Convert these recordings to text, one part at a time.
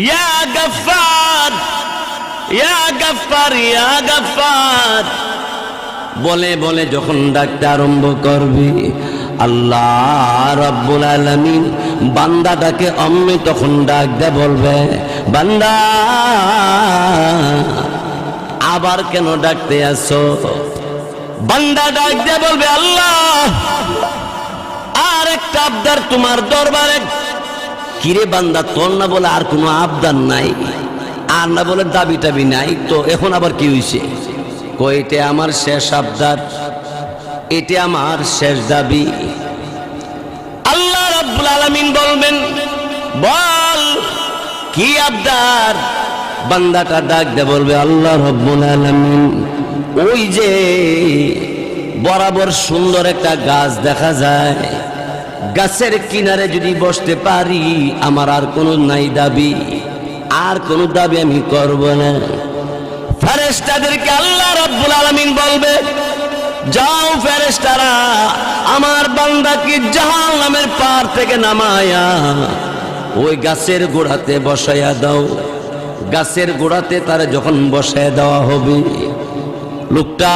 ইয়া গফফার ইয়া গফফার ইয়া গফফার বলে বলে যখন ডাকতে আরম্ভ করবি, আল্লাহ রাব্বুল আলামিন বান্দাটাকে অমনি তখন ডাক দে বলবে, বান্দা আবার কেন ডাকতে আসো? বান্দা ডাক দে বলবে, আল্লাহ আর একটা আবদার তোমার দরবারে। কিরে বান্দা, তোর না বলে আর কোনো আবদার নাই, আর না বলে দাবি টাবি নাই, তো এখন আবার কি হইছে? কইতে আমার শেষ আবদার, এটা আমার শেষ দাবি। আল্লাহ রাব্বুল আলামিন বলবেন, বল কি আবদার? বান্দাটা ডাক দে বলবে, আল্লাহ রাব্বুল আলামিন ওই যে বরাবর সুন্দর একটা গাছ দেখা যায়, গাছের কিনারে যদি বসতে পারি আমার আর কোনো নাই দাবি, আর কোনো দাবি আমি করব না। ফেরেশতাদেরকে আল্লাহ রাব্বুল আলামিন বলবে, যাও ফেরেশতারা আমার বান্দাকে জাহান্নামের পার থেকে নামায়া ওই গাছের গোড়াতে বসায়া দাও। গাছের গোড়াতে তারা যখন বসায় দেওয়া হবে, লোকটা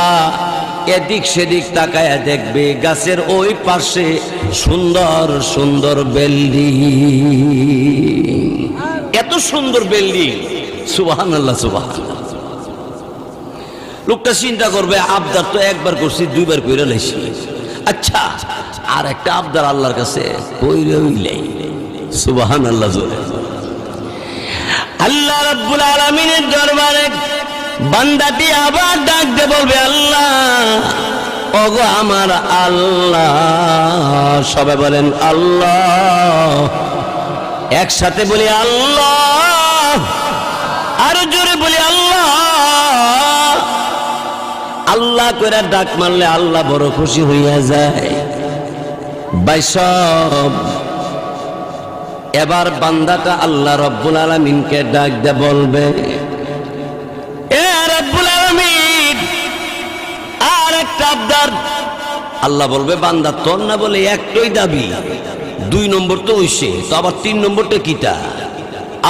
এদিক সেদিক তাকায়া দেখবে গাছের ওই পাশে সুন্দর সুন্দর বিল্ডিং, এত সুন্দর বিল্ডিং, সুবহানাল্লাহ সুবহানাল্লাহ। লোকটা চিন্তা করবে, আবদার তো একবার করছি, দুইবার কইরা লাইছি, আচ্ছা আর একটা আবদার আল্লাহর কাছে কইরা হইলাই। সুবহানাল্লাহ। আল্লাহ রাব্বুল আলামিনের দরবারে বান্দাটি আবার ডাক দিয়ে বলবে, আল্লাহ ওগো আমার আল্লাহ। সবাই বলেন আল্লাহ, একসাথে বলি আল্লাহ, আরো জোরে বলি আল্লাহ। আল্লাহ করে ডাক মারলে আল্লাহ বড় খুশি হইয়া যায়। বাইসব এবার বান্দাটা আল্লাহ রাব্বুল আলামিনকে ডাক দিয়ে বলবে, এ রাব্বুল আলামিন আর একটা আবদার। আল্লাহ বলবে, বান্দা তোর না বলে একটাই দাবি, দুই নম্বর তো হইছে, তো আবার তিন নম্বরটা কিটা?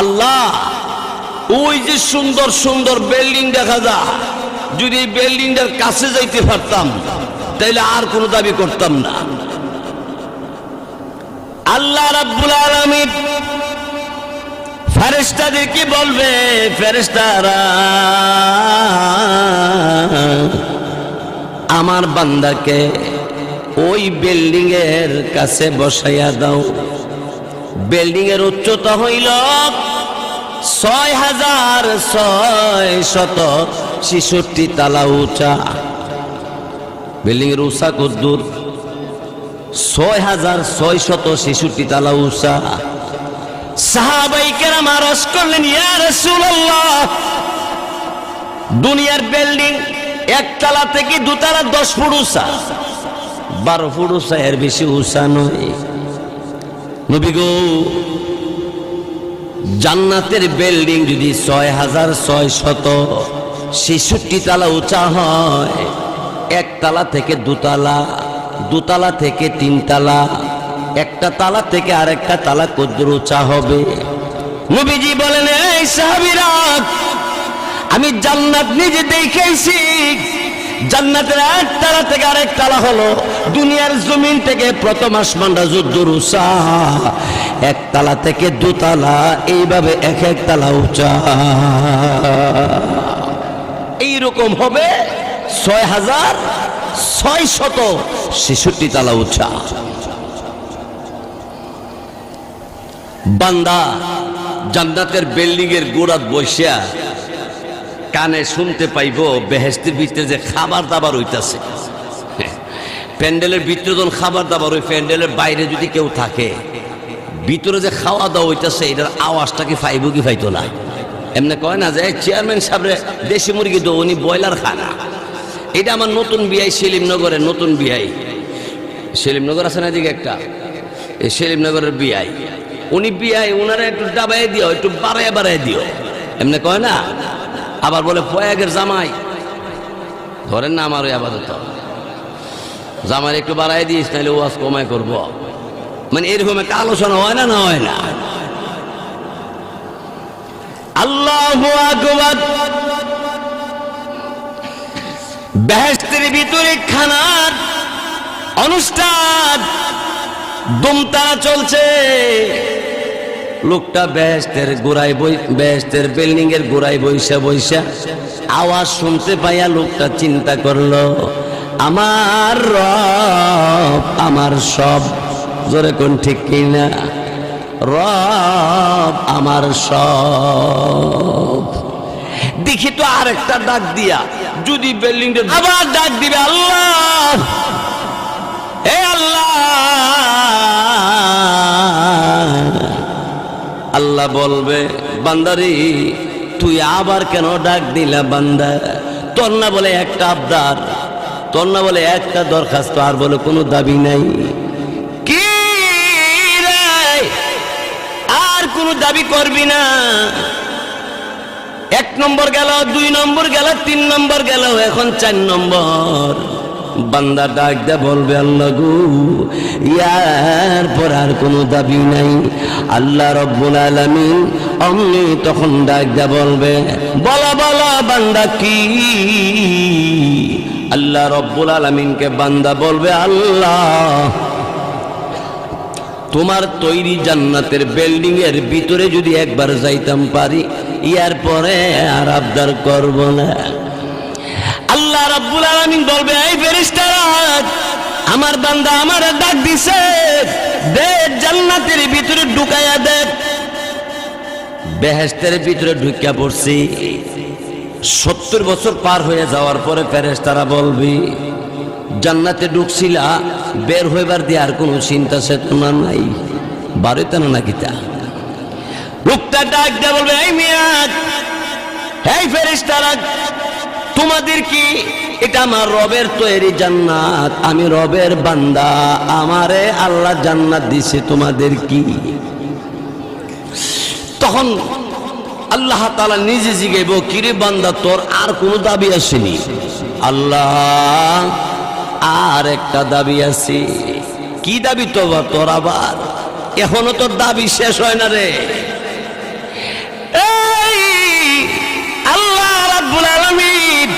আল্লাহ ওই যে সুন্দর সুন্দর বিল্ডিং দেখা যায়, যদি এই বিল্ডিংটার কাছে যাইতে পারতাম তাইলে আর কোনো দাবি করতাম না। আল্লাহ রাব্বুল আলামিন ফেরেশতাদেরকে বলবে, ফেরেশতারা আমার বান্দাকে ওই বিল্ডিং এর কাছে বসাইয়া দাও। বিল্ডিং এর উচ্চতা হইল ৬৬৬৬ তালা উঁচা। বিল্ডিং এর উঁচা কদ্দুর? ৬৬৬৬ তালা উঁচা। সাহাবায়ে কেরাম আরজ করলেন, ইয়া রাসূলুল্লাহ দুনিয়ার বিল্ডিং একতলা থেকে দুতলা ১০ ফুট উঁচা, ১২ ফুট উঁচা, এর বেশি উঁচা নয়। নবী গো, জান্নাতের বিল্ডিং যদি ৬৬৬৬ তালা উঁচা হয়, একতলা থেকে দুতলা, দুতলা থেকে তিনতলা, একটা তালা থেকে আরেকটা তালা কদ্দুর উঁচা হবে? নবীজি বলেন, এই সাহাবীরা আমি জান্নাত নিজে দেখেছি। জান্নাতের এক তালা থেকে আরেক তালা হলো দুনিয়ার জমিন থেকে প্রথম আসমানটা যদ্দুর উঁচা, এক তালা থেকে দুতলা, এইভাবে এক এক তালা উঁচা। এইরকম হবে ৬৬৬৬ তালা উঁচা। বান্দা জান্নাতের বিল্ডিং এর গোড়াত বসিয়া কানে শুনতে পাইব বেহেশতের ভিতরে যে খাবার দাবার হইতাছে। প্যান্ডেলের ভিতরে যখন খাবার দাবার, ওই প্যান্ডেলের বাইরে যদি কেউ থাকে, ভিতরে যে খাওয়া দাওয়া হইতাছে, এটার আওয়াজটা কি পাইব কি পাইতো না? এমনি কয় না যে চেয়ারম্যান সাহেব দেশি মুরগি তো উনি ব্রয়লার খানা। এটা আমার নতুন বিআই সেলিমনগরের নতুন বিআই, সেলিমনগর আছে না এদিকে একটা, এই সেলিমনগরের বিআই, উনি বিআই, ওনারা একটু ডাবাই দিও, একটু বাড়াইয়া বাড়াই দিও, এমনি কয় না। আবার বলে পয়াগের জামাই, ধরেন না আমার ওই আপাতত জামাই একটু বাড়াই দিস, নাহলে ওয়াজ কমাই করব। মানে এরকম একটা আলোচনা হয় না, না হয় না? আল্লাহু আকবার। বেহেশতের ভিতরে খানার অনুষ্ঠান দুমতারা চলছে। লোকটা বেহেশতের গোড়ায় বেহেশতের বিল্ডিং এর গোড়ায় বইসা বইসা আওয়াজ শুনতে পাইয়া লোকটা চিন্তা করলো, আমার রব আমার সব, জোরে কোন ঠিক কিনা, রব আমার সব। দেখি তো আরেকটা ডাক দিয়া যদি বিল্ডিং আবার ডাক দিবে, আল্লাহ হে আল্লাহ। আল্লাহ বলবে, বান্দারি তুই আবার কেন ডাক দিলা বান্দা? তোর না বলে একটা আবদার, তোর না বলে একটা দরখাস্ত, আর বলে কোনো দাবি নাই? কি রে, আর কোনো দাবি করবি না? 1 নম্বর গেল, 2 নম্বর গেল, 3 নম্বর গেল, এখন 4 নম্বর। বান্দা ডাক দে বলবে, আল্লাহ গো ইয়ার পর আর কোনো দাবি নাই। আল্লাহ রব্বুল আলামিন অমনি তখন ডাক দে বলবে, বলা বলা বান্দা কি? আল্লাহ রব্বুল আলামিনকে বান্দা বলবে, আল্লাহ তোমার তৈরি জান্নাতের বিল্ডিং এর ভিতরে যদি একবার যাইতাম পারি, ইয়ার পরে আর আবদার করব না। আল্লাহ রাব্বুল আলামিন বলবে, এই ফেরেশতারা আমার বান্দা আমার ডাক দিছে, দে জান্নাতের ভিতরে ঢুকায়া দে। বেহেশতের ভিতরে ঢুকিয়া পড়ছি। 70 বছর পার হয়ে যাওয়ার পরে ফেরেশতারা বলবি, জান্নাতে ঢুকছিলা, বের হইবার দিয়ে আর কোনো চিন্তা চেতনা নাই, বাড়িতে না নাকি? তা লোকটা ডাক দিয়ে বলবে, এই মিয়া, এই ফেরেশতারা তোমাদের কি? এটা আমার রবের তৈরি জান্নাত, আমি রবের বান্দা, আমারে আল্লাহ জান্নাত দিছে, তোমাদের কি? তখন আল্লাহ তাআলা নিজে জিগাইব, কিরে বান্দা তোর আর কোনো দাবি আসেনি? আল্লাহ আর একটা দাবি আছে। কি দাবি তোর আবার? এখনো তোর দাবি শেষ হয় না রে। আল্লাহ রাব্বুল আলামিন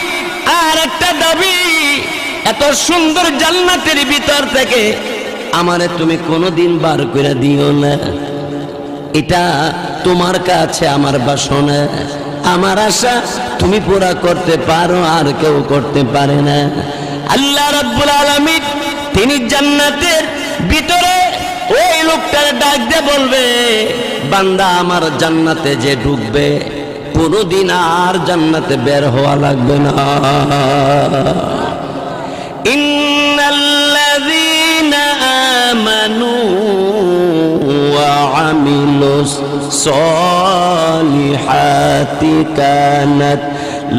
আর একটা দাবি, এত সুন্দর জান্নাতের ভিতর থেকে আমারে তুমি কোনোদিন বার করে দিও না। এটা তোমার কাছে আমার বাসনা, আমার আশা তুমি পুরা করতে পারো, আর কেউ করতে পারে না। আল্লাহ রাব্বুল আলামিন তিনি জান্নাতের ভিতরে ওই লোকটার ডাক দিয়ে বলবে, বান্দা আমার জান্নাতে যে ঢুকবে কোনদিন আর জান্নাতে বের হওয়া লাগবে না। ইন্নাল্লাযীনা আমানু ওয়া আমিলুস সলিহাতি কানাত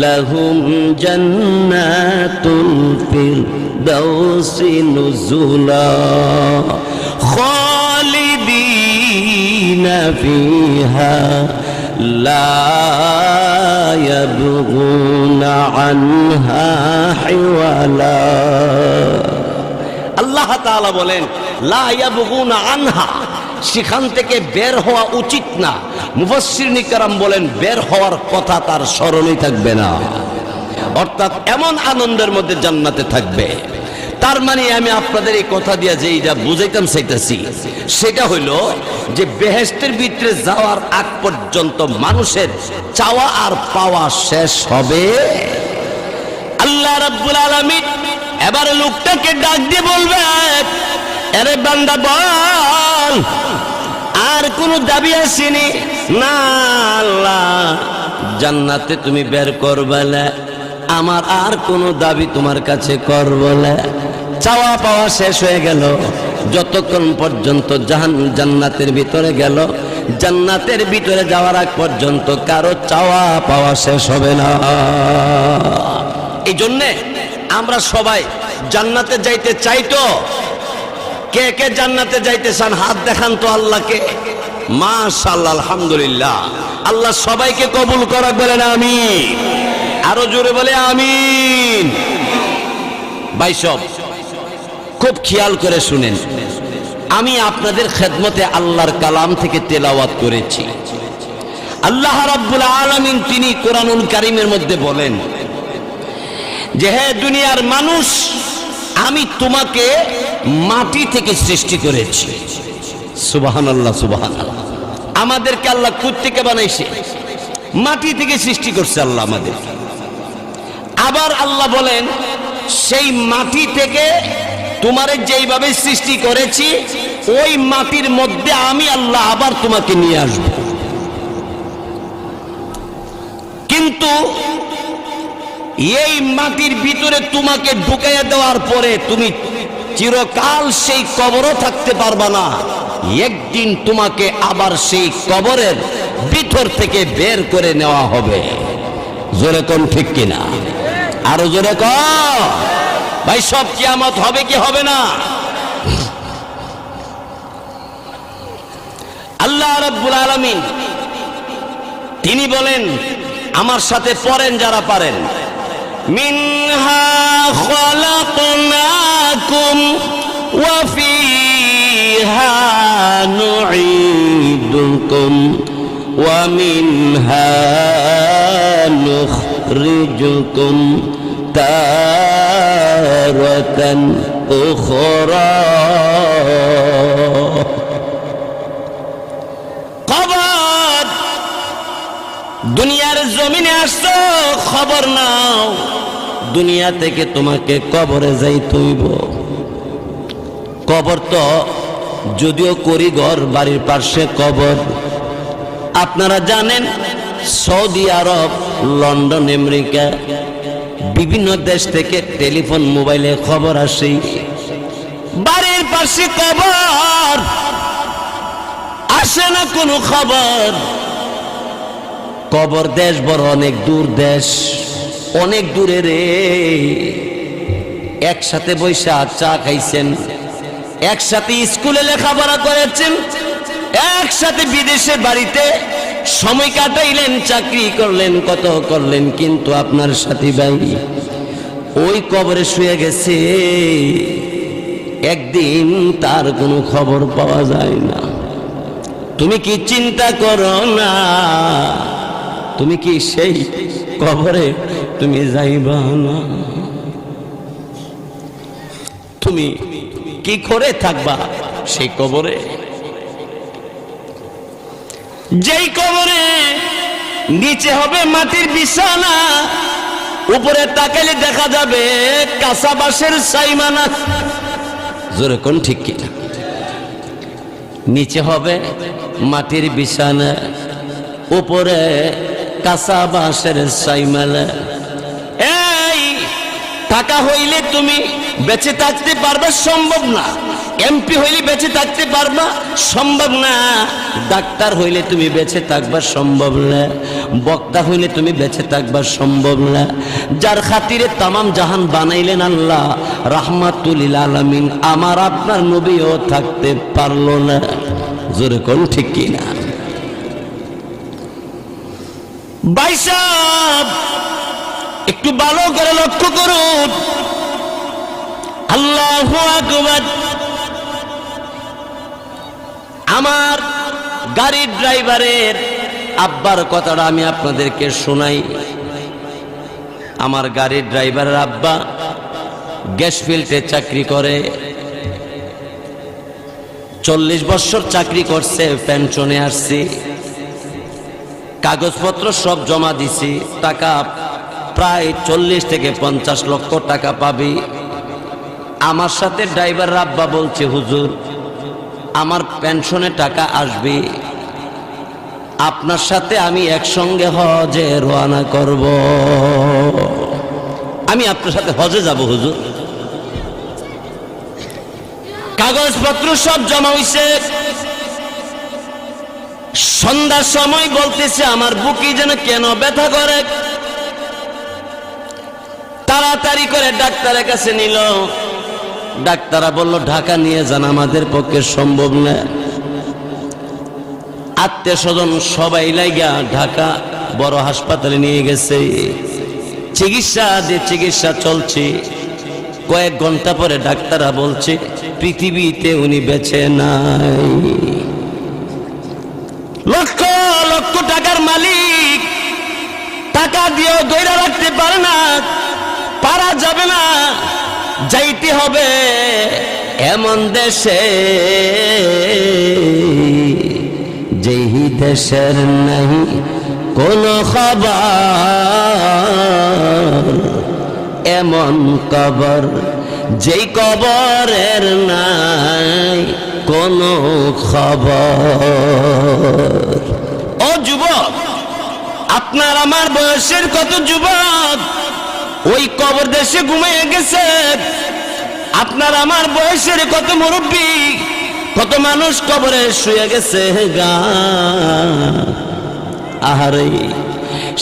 লাহুম জান্নাতুল ফিরদাউসি নুজুলা খালিদিনা ফিহা লা ইয়াবগুনা আনহা হিওয়ালা। আল্লাহ তাআলা বলেন, লা ইয়াবগুনা আনহা, সেখান থেকে বের হওয়া উচিত না। মুফাসসিরিন কিরাম বলেন, বের হওয়ার কথা তার স্মরণেই থাকবে না, অর্থাৎ এমন আনন্দের মধ্যে জান্নাতে থাকবে। তার মানে আমি আপনাদের এই কথা দিয়ে যে এটা বুঝাইতাম চাইতেছি, সেটা হইল যে বেহেশতের ভিতরে যাওয়ার আগ পর্যন্ত মানুষের চাওয়া আর পাওয়া শেষ হবে। আল্লাহ রাব্বুল আলামিন এবার লোকটাকে ডাক দিয়ে বলবে, আরে বান্দা বল, আর কোনো দাবি আসেনি না? আল্লাহ জান্নাতে তুমি বের করবে না, আমার আর কোনো দাবি তোমার কাছে করব না। চাওয়া পাওয়া শেষ হয়ে গেল। যতক্ষণ পর্যন্ত জান্নাতের ভিতরে গেল, জান্নাতের ভিতরে যাওয়ার আগ পর্যন্ত কারো চাওয়া পাওয়া শেষ হবে না। এই জন্যে আমরা সবাই জান্নাতে যাইতে চাই। তো কে কে জান্নাতে যাইতে চান হাত দেখান তো আল্লাহকে। মাশাআল্লাহ, আলহামদুলিল্লাহ। আল্লাহ সবাইকে কবুল করা, বলেন আমিন। আরো জোরে বলে আমিন। ভাই সব খুব খেয়াল করে শুনেন, আমি আপনাদের খেদমতে আল্লাহর কালাম থেকে তেলাওয়াত করেছি। আল্লাহ রাব্বুল আলামিন তিনি কোরআনুল কারীমের মধ্যে বলেন যে হে দুনিয়ার মানুষ, আমি তোমাকে মাটি থেকে সৃষ্টি করেছি। সুবহানাল্লাহ, সুবহানাল্লাহ। আমাদেরকে আল্লাহ কোথা থেকে বানাইছে? মাটি থেকে সৃষ্টি করছে আল্লাহ আমাদের। আবার আল্লাহ বলেন সেই মাটি থেকে তোমারে যেইভাবে সৃষ্টি করেছি ওই মাটির মধ্যে আমি আল্লাহ আবার তোমাকে নিয়ে আসব। কিন্তু এই মাটির ভিতরে তোমাকে ঢুকাইয়া দেওয়ার পরে তুমি চিরকাল সেই কবরও থাকতে পারবা না। একদিন তোমাকে আবার সেই কবরের ভিতর থেকে বের করে নেওয়া হবে। জোরে কোন ঠিক কিনা? আরো জোরে ক ভাই, সব কিয়ামত হবে কি হবে না? আল্লাহ রাব্বুল আলামিন তিনি বলেন, আমার সাথে পড়েন যারা পারেন, মিনহা খালাকনাকুম ওয়া ফিহা নুঈদুকুম ওয়া মিনহা নুখরিজুকুম তারাতান উখরা। কবর, দুনিয়ার জমিনে আসছো, খবর নাও দুনিয়া থেকে তোমাকে কবরে যাইতে হইব। কবর তো যদিও করি ঘর বাড়ির পাশে কবর। আপনারা জানেন সৌদি আরব, লন্ডন, আমেরিকা বিভিন্ন দেশ থেকে টেলিফোন মোবাইলে খবর আসে, বাড়ির পাশে কবর, আসে না কোনো খবর। কবর দেশ বড় অনেক দূর দেশ, অনেক দূরে রে। একসাথে বৈশা চা খাইছেন, একসাথে স্কুলে লেখাপড়া করেছেন, একসাথে বিদেশে বাড়িতে সময় কাটাইলেন, চাকরি করলেন, কত করলেন, কিন্তু আপনার সাথী ভাই ওই কবরে শুয়ে গেছে। একদিন তার কোনো খবর পাওয়া যায় না। তুমি কি চিন্তা করো না? তুমি কি সেই কবরে তুমি যাইবা না? তুমি কি করে থাকবা সেই কবরে? যেই কবরে নিচে হবে মাটির বিছানা, উপরে তাকালে দেখা যাবে কাঁচা বাঁশের সাইমানা। জোরে কোন ঠিক কি? নিচে হবে মাটির বিছানা, উপরে কাঁচা বাঁশের সাইমালা। এই টাকা হইলে তুমি বেঁচে থাকতে পারবে? সম্ভব না। এমপি হইলে বেঁচে থাকতে পারবা? সম্ভব না। ডাক্তার হইলে তুমি বেঁচে থাকবা? সম্ভব না। বক্তা হইলে তুমি বেঁচে থাকবা? সম্ভব না। যার খাতিরে তামাম জাহান বানাইলেন আল্লাহ রাহমাতুল লিল আলামিন, আমার আপনার নবীও থাকতে পারলো না। জোরে কোন ঠিক কি না? ভাই সাহেব একটু ভালো করে লক্ষ্য করুন। আল্লাহু আকবার। আমার গাড়ির ড্রাইভারের আব্বার কথাটা আমি আপনাদেরকে শোনাই। আমার গাড়ির ড্রাইভারের আব্বা গ্যাস ফিল্ডে চাকরি করে, 40 বছর চাকরি করছে, পেনশনে আসছি, কাগজপত্র সব জমা দিছি, টাকা প্রায় 40 থেকে 50 লক্ষ টাকা পাবি। আমার সাথে ড্রাইভার আব্বা বলছে, হুজুর আমার পেনশনে টাকা আসবে, আপনার সাথে আমি একসঙ্গে হজে রওনা করব। আমি আপনার সাথে হজে যাব হুজুর। কাগজপত্র সব জমা হইছে। সন্ধ্যার সময় বলতেছে আমার বুকে যেন কেন ব্যথা করে। তাড়াতাড়ি করে ডাক্তারের কাছে নিল। ডাক্তাররা বলল ঢাকা নিয়ে যান, আমাদের পক্ষে সম্ভব না। আত্মীয় স্বজন সবাই লাইগা ঢাকা বড় হাসপাতালে নিয়ে গেছে। চিকিৎসা চলছে। কয়েক ঘন্টা পরে ডাক্তাররা বলছে পৃথিবীতে উনি বেঁচে নাই। লক্ষ লক্ষ টাকার মালিক, টাকা দিয়েও ধরে রাখতে পারে না, পারা যাবে না, যাইতে হবে এমন দেশে যেই দেশের নাই কোনো খবর, এমন কবর যেই কবরের নাই কোনো খবর। ও যুবক, আপনার আমার বয়সের কত যুবক ওই কবর দেশে ঘুমিয়ে গেছে। আপনার আমার বয়সের কত মুরব্বী, কত মানুষ কবরে শুয়ে গেছে গা। আহারে,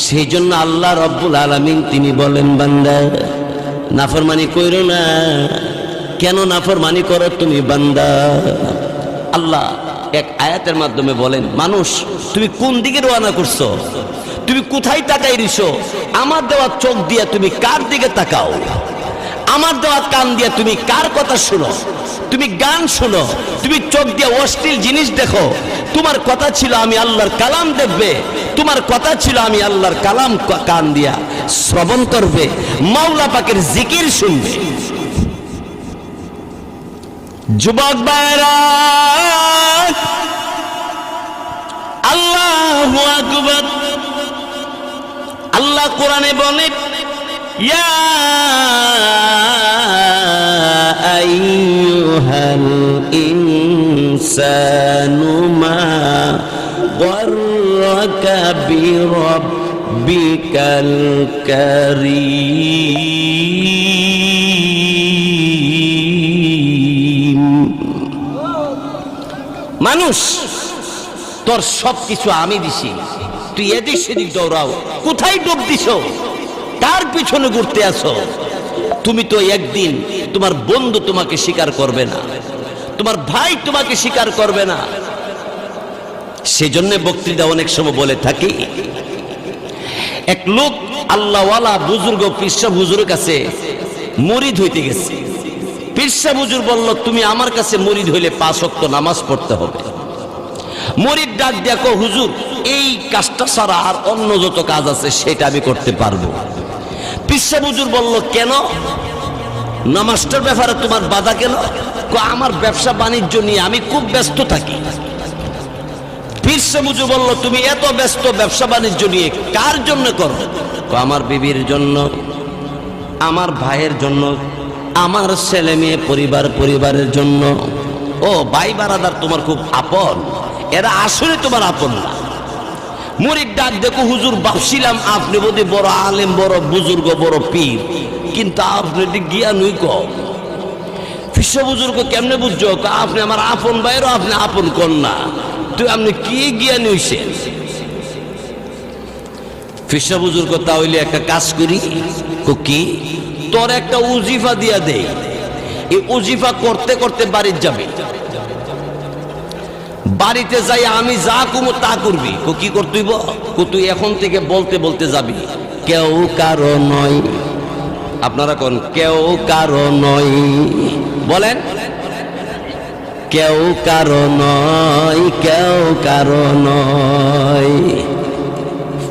সেই জন্য আল্লাহ রব্বুল আলামিন তিনি বলেন, বান্দা নাফরমানি কইরো না। কেন নাফরমানি করো তুমি বান্দা? আল্লাহ এক আয়াতের মাধ্যমে বলেন, মানুষ তুমি কোন দিকে রওনা করছো, তুমি কোথায় তাকাই রইছো? আমার দেওয়া চোখ দিয়ে তুমি কার দিকে তাকাও? আমার দেওয়া কান দিয়ে তুমি কার কথা শুনো? তুমি গান শুনো, তুমি চোখ দিয়ে অশ্লীল জিনিস দেখো। তোমার কথা ছিল আমি আল্লাহর কালাম দেখবে, তোমার কথা ছিল আমি আল্লাহর কালাম কান দিয়া শ্রবণ করবে, মাওলা পাকের জিকির শুনবে। যুবক ভাইরা, আল্লাহু আকবার। আল্লাহ কোরআনে বলে, ইয়া আইয়ুহাল ইনসানু মা গররাকা বিরাব্বিকাল কারীম। মানুষ, তোর সবকিছু আমি দিছি, তুই এদিক সেদিক দৌড়াও, কোথায় ডুব দিছ? তার পিছনে ঘুরতে আসো। তুমি তো একদিন তোমার বন্ধু তোমাকে স্বীকার করবে না, তোমার ভাই তোমাকে স্বীকার করবে না। সেজন্য বক্তৃতা অনেক সময় বলে থাকি, এক লোক আল্লাহওয়ালা বুজুর্গ পীরসা হুজুরের কাছে মুরিদ হইতে গেছে। পীরসা হুজুর বলল, তুমি আমার কাছে মুরিদ হইলে 5 ওয়াক্ত নামাজ পড়তে হবে। মুরিদ ডাক দেখো, হুজুর এই কাজটা ছাড়া আর অন্য যত কাজ আছে সেটা আমি করতে পারবো। পীরসা হুজুর বলল, কেন? নামাজটার ব্যাপারে তোমার বাধা কেন? আমার ব্যবসা বাণিজ্য নিয়ে আমি খুব ব্যস্ত থাকি। পীরসা হুজুর বলল, তুমি এত ব্যস্ত ব্যবসা বাণিজ্য নিয়ে কার জন্য করো? আমার বিবির জন্য, আমার ভাইয়ের জন্য, আমার ছেলে মেয়ে পরিবারের জন্য। ও ভাই বারাদার তোমার খুব আপন, এরা আসলে তোমার আপন না। মুরিদ ডাক দেখো, হুজুর ভাবছিলাম আপনি বোধহয় বড় আলেম, বড় বুজুর্গ, বড় পীর, কিন্তু আপনি জ্ঞানই কম। পীরসা বুজুর্গ কেমনে বুঝছো? আপনি আমার আপন ভাইয়েরও আপনি আপন কন্যা, তুই আপনি কি জ্ঞানী হইছেন? পীরসা বুজুর্গ, তাহলে একটা কাজ করি। কি? তোর একটা উজিফা দিয়া দেই, এই উজিফা করতে করতে বাড়ির যাবে। বাড়িতে যাই আমি যা কুমো তা করবি। কি করতেইব? তুই এখন থেকে বলতে বলতে যাবি, কেউ কারো নয়। আপনারা কোন কেউ কারো নয় বলেন? কেউ কারো নয়, কেউ কারো নয়।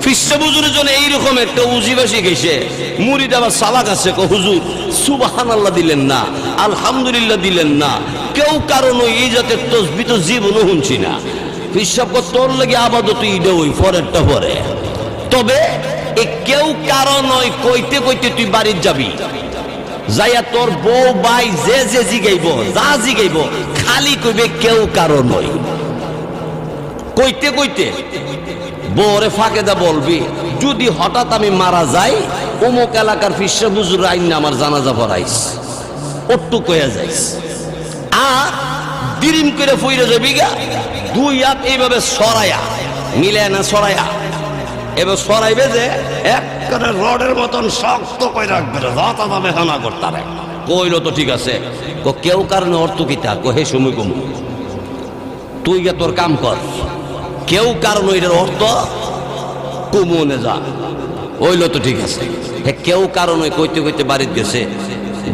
পীরসা হুজুরের জন্য এইরকম একটা উজিফা শিখেছে। মুরিদ আবার সালাক আছে, হুজুর সুবহানাল্লাহ দিলেন না, আলহামদুলিল্লাহ দিলেন না, কেউ কারণ এই জাতের তসবিহ তো জীবনও শুনছি না। পীরসা তোর লাগে আবাদত ইডে ওই পরেরটা পরে। তবে এই কেউ কারণ নয় কইতে কইতে তুই বাড়ির যাবি, যাইয়া তোর বউ ভাই যে যে জিগাইব, যা জিগাইব খালি কইবে কেউ কারণ নয়। কইতে কইতে বউরে ফাঁকে দা বলবি, যদি হঠাৎ আমি মারা যাই, অমুক এলাকার পীরসা হুজুর আইন আমার জানাজা পড়াইস, ওট্টু কইয়া যাইস। আর দিরিম করে ফইরে যাবি গা, 2 হাত এইভাবে সরাইয়া, মিলে না সরাইয়া, এবার সরাইবে যে একটা রডের মতন শক্ত করে রাখবে, যত ভাবে হানা করতে কইল তো ঠিক আছে। কেউ কারণে অর্থ কিতা হে সময় কম, তুই গা তোর কাম কর। কেউ কারণ এটার অর্থ কুমনে যা, ওইল তো ঠিক আছে। কেউ কারণ ওই কইতে কইতে বাড়িতে গেছে,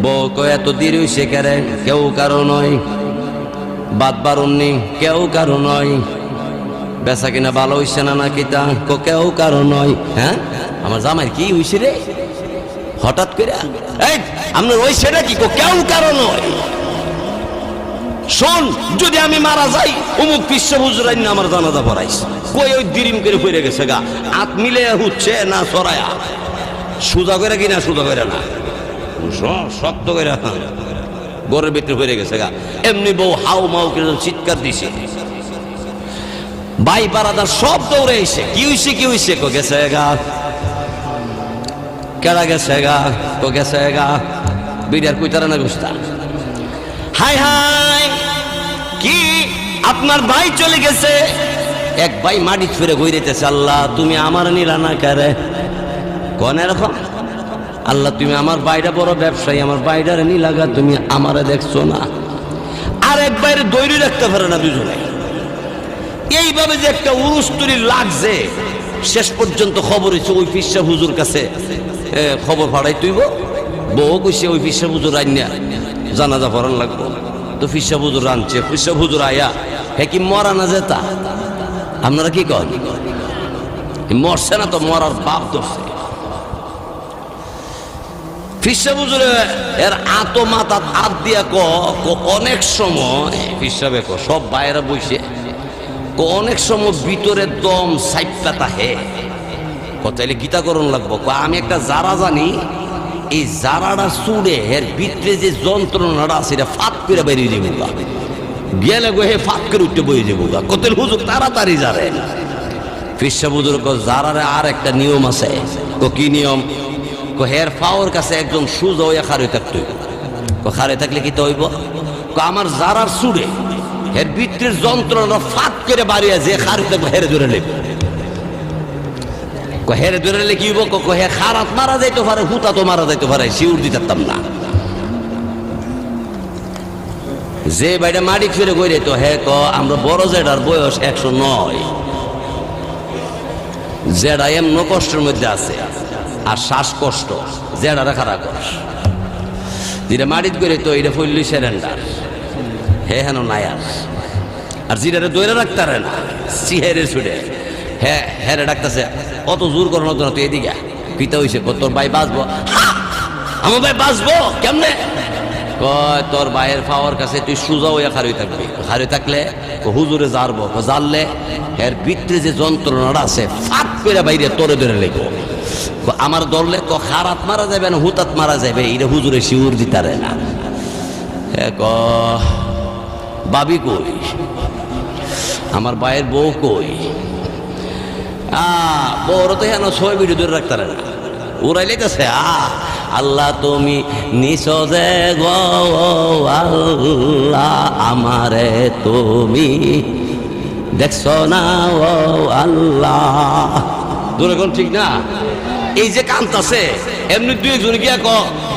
বউ কয় এত দেরি হইছে কেরে? কেউ কারণ নয়, বাদ বারণনি, কেউ কারণ নয়। বেচা কিনা ভালো হইছে না নাকি তা কেউ কারো নয়। হ্যাঁ আমার জামাই কি হইছে রে হঠাৎ করে? এই আপনার ওই সেটা কি কেউ কারো নয়। শোন, যদি আমি মারা যাই অমুক বিশ্ব হুজুর আইন আমার জানাজা পড়াইস, কই ওই দিরিম করে পড়ে গেছে গা, হাত মিলে হচ্ছে না সরায়া, সুজা করে কিনা সুজা করে না, শক্ত করে গরের ভিতরে পড়ে গেছে গা। এমনি বউ হাউ মাউ করে চিৎকার দিছে, ভাই বারাদার সব দৌড়ে এসে কি হইছে কি হইছে, গেছে গা, কেডা গেছে গা, গেছে গা, বিড়ার কুইতারা না গুস্তা। হাই হাই, কি আপনার ভাই চলে গেছে? এক ভাই মাটি ফিরে ঘুরেতেছে, আল্লাহ তুমি আমার নিলা না কারে কোন এরকম, আল্লাহ তুমি আমার বাইরে বড় ব্যবসায়ী, আমার বাইরে নিলাগা, তুমি আমারে দেখছো না। আর এক বাইরে দৈরি রাখতে পারে না দুজনে, এইভাবে যে একটা উরুস্তুরি লাগছে। শেষ পর্যন্ত খবর হয়েছে ওই পিসা হুজুর কাছে খবর পাড়াই তুইব, বউ কইছে ওই পিসা হুজুর আইনা জানাজা পড়ান লাগবো। তো পিসা হুজুর আনছে, পিসা হুজুর আয়া হে কি মরা না যেতা, আপনারা কি কন মরছে না তো, মরার বাপ ধরছে। পিসা হুজুরে এর আতো মাথা হাত দিয়া অনেক সময় পিসাবে সব বাইরে বসে অনেক সময় ভিতরে দম সাইপাতা হে তাইলে গীতা করণ লাগবো। আমি একটা যারা জানি, এই যারাটা চুড়ে এর ভিতরে যে যন্ত্রণাটা আছে এটা ফাঁক করে বেরিয়ে যাবো গা, গেলে গো হে ফাঁক করে উঠতে বয়ে যাবো গা। কত হুজুর তাড়াতাড়ি যারে পিসা হুজুর যারারে আর একটা নিয়ম আছে। কি নিয়ম? হের ফাওয়ার কাছে একজন সুজা হইয়া খারে থাকতে হইব। খারে থাকলে কি তো হইব? আমার যারার চুড়ে এর ভিতরের যন্ত্রণা ফাঁক করে বাড়িয়া যে খারে থাকবো হেরে ধরে নেবে, হেরে ধরে নিলে কি হইব? হে খারাপ মারা যাইতে পারে, হুতা তো মারা যাইতে পারে, শিউর দিতাম না। যে বাইটা মাটি ফিরে গড়ে তো হে আমরা বড় জেডার বয়স 109, জেডা এমন কষ্টের মধ্যে আছে আর শ্বাসকষ্ট, জেডারা খারাপ কষ্ট, যেটা মাটিত করে তো এটা ফইলি সেরেন্ডার হে হেন নায়ার, আর যেটা দৈরা রাখতারে না সিহেরে ছুটে হ্যাঁ হ্যাঁ ডাকতেছে, অত জোর করানো তো না, তুই এদিকে পিতা হইছে, তোর ভাই বাঁচবো, আমার ভাই বাঁচবো কেমনে? কয় তোর ভাইয়ের পাওয়ার কাছে তুই সোজা হইয়া খারই থাকবি, খারই থাকলে হুজুরে জারবো, জানলে এর ভিতরে যে যন্ত্রণাটা আছে ফাট করে বাইরে তোরে ধরে লেগো, আমার ধরলে খারাপ মারা যাবে না হুতাত মারা যাবে, এটা হুজুরে শিউর দিতারে না। বাবি কই, আমার ভাইয়ের বউ কই, বড় তো হেন ছয় ভিডিও ধরে রাখতারে না, উড়াই লেগেছে আল্লাহ তুমি নিঃসজে গো আল্লাহ আমারে তুমি দেখছো না ও আল্লাহ, দূরে কোন ঠিক না? এই যে কান্তাছে এমনি দুই একজন গিয়া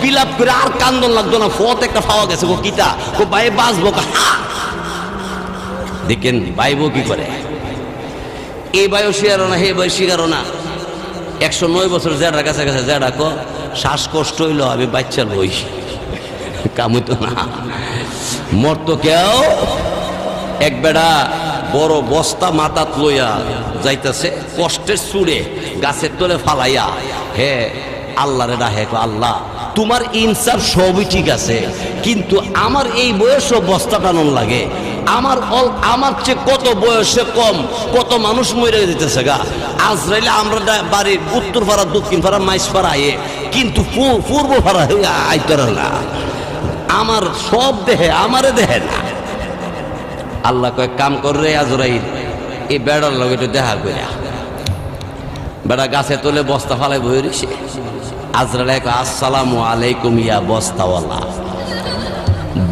বিলাপ করে আর কান্দন লাগতো না, ফত একটা পাওয়া গেছে কিতা ভাই বাঁচবো, দেখেন বাইবো কি করে, এই বয়স শিয়ারো না হে বয়স শিকারো না। 109 বছর জেডার কাছে কাছে জেডা শ্বাসকষ্ট হইল আমি বাচ্চার বই কামুতো না, মরতো কেউ এক বেড়া বড় বস্তা মাথাত লইয়া যাইতেছে, কষ্টের চুড়ে গাছের তলে ফালাইয়া হে আল্লাহরে ডাহে, আল্লাহ তোমার ইনসাফ সবই ঠিক আছে, কিন্তু আমার এই বয়সও বস্তা টানন লাগে, আমার চেয়ে কত বয়সে কম কত মানুষ মরে যেতেছে গা, আজরাইলে আমরা বাড়ির উত্তর পাড়া দক্ষিণ পাড়া মাইস পাড়া আয়ে, কিন্তু পূর্ব পাড়া আইতার না, আমার সব দেহে আমারে দেহে না। আল্লাহ কয়েক কাম করে আজরাইল এই বেড়ার লগে একটু দেখা করে, বেড়া গাছে তোলে বস্তা ফালাই বই রয়েছে, আজরাইল আসসালামু আলাইকুম ইয়া বস্তাওয়ালা,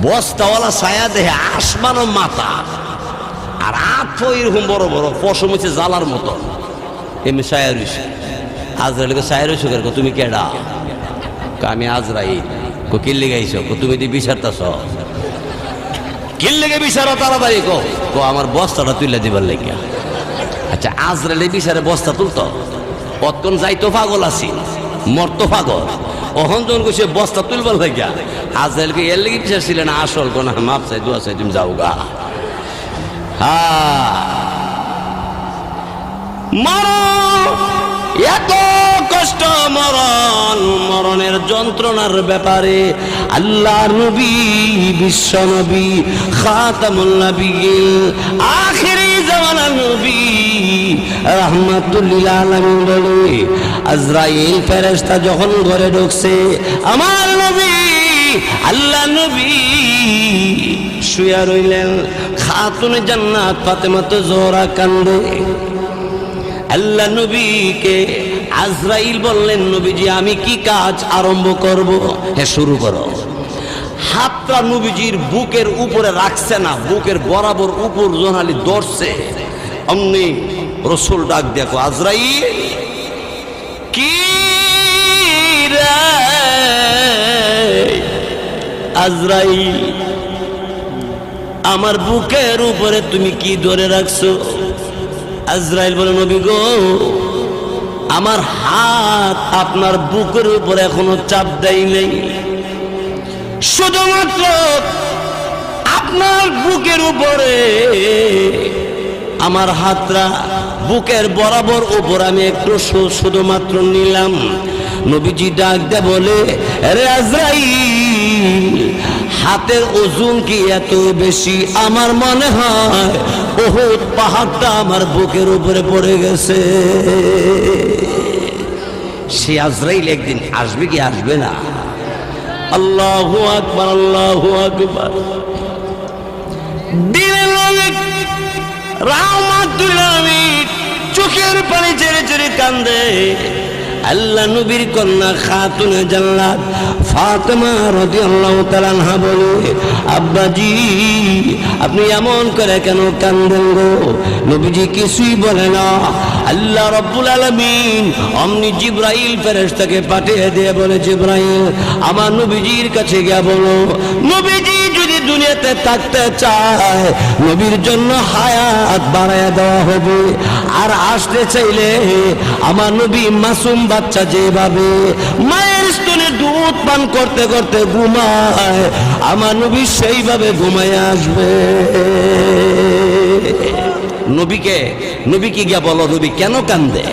বস্তাওয়ালা ছায়া দেহে আসমানো মাথা আর আট এরকম বড় বড় পশম হচ্ছে জ্বালার মতো, এমনি ছায়া রয়েছে। আজরাইলকে ছায়া রয়েছে, তুমি কেডা? আমি আজরাইল। কিল্লি গাইছ? তুমি দি বিচারতাছ? কিল্লিগে বিচারো তাড়াতাড়ি আমার বস্তাটা তুলে দিবার লেগিয়া। আচ্ছা আজরাইলে বিচারে বস্তা তুলতো, কতক্ষণ যাইতো পাগল আছি, মরতো পাগল, অহন যখন কইছে বস্তা তুলবার লাগিয়া, আজরাইলকে এর লেগে বিচার ছিলেন আসল কোন মাপ চাই দোয়া চাই তুমি যাও গা। মরণ এত কষ্ট, মরণের যন্ত্রণার ব্যাপারে আল্লাহর নবী, বিশ্ব নবী, খাতামুন নবিয়্যিন, আখিরি জামানার নবী রাহমাতুল লিল আলামিন বলে, আজরাইল ফেরেশতা যখন ঘরে ঢুকছে, আমার নবী, আল্লাহ নবী শুয়ে রইলেন। খাতুনে জান্নাত ফাতেমা তো জোহরা কান্দে। আল্লাহ নবীকে আজরাইল বললেন, নবীজি আমি কি কাজ আরম্ভ করব? হ্যাঁ, শুরু করো। হাতটা নবীজির বুকের উপরে রাখছে না, বুকের বরাবর উপর জোনালি ধরছে। অমনি রসুল ডাক দেখো, আজরাইল কি রে? আজরাইল, আমার বুকের উপরে তুমি কি ধরে রাখছো? আজরাইল বলে, নবী গো, আমার হাত আপনার বুকের উপরে এখনো চাপ দেয় নেই, শুধুমাত্র আপনার বুকের উপরে আমার হাতটা বুকের বরাবর উপর আমি একটু শুধুমাত্র নিলাম। নবীজি ডাক দে বলে, আরে আজরাইল, হাতের ওজন কি এত বেশি? আমার মনে হয় উহুদ পাহাড়টা আমার বুকের উপরে পড়ে গেছে। সে আজরাইল একদিন আসবে কি আসবে না? আল্লাহু আকবার, আল্লাহু আকবার। দিনের নবী রাহমাতুল আলামিন চোখের পানি ছেড়ে ছেড়ে কান্দে। আল্লাহ নবীর কন্যা খাতুনে জান্নাত ফাতেমা রাদিয়াল্লাহু তাআলা আনহা বলে, আব্বাজি আপনি এমন করে কেন কান্দেন গো? নবীজি কিছুই বলে না। আল্লাহ রাব্বুল আলামিন অমনি জিবরাইল ফেরেশতাকে পাঠিয়ে দিয়ে বলে, জিবরাইল আমার নবীজির কাছে গিয়ে বলো, নবীজি যদি দুনিয়াতে থাকতে চায় নবীর জন্য হায়াত বাড়ায়া দেওয়া হবে, আর আসতে চাইলে আমার নবী মাসুম বাচ্চা যেভাবে মায়ের স্তনে দুধ পান করতে করতে ঘুমায়, আমার নবী সেইভাবে ঘুমায় আসবে। নবীকে গিয়া বলো, নবী কেন কান্দে?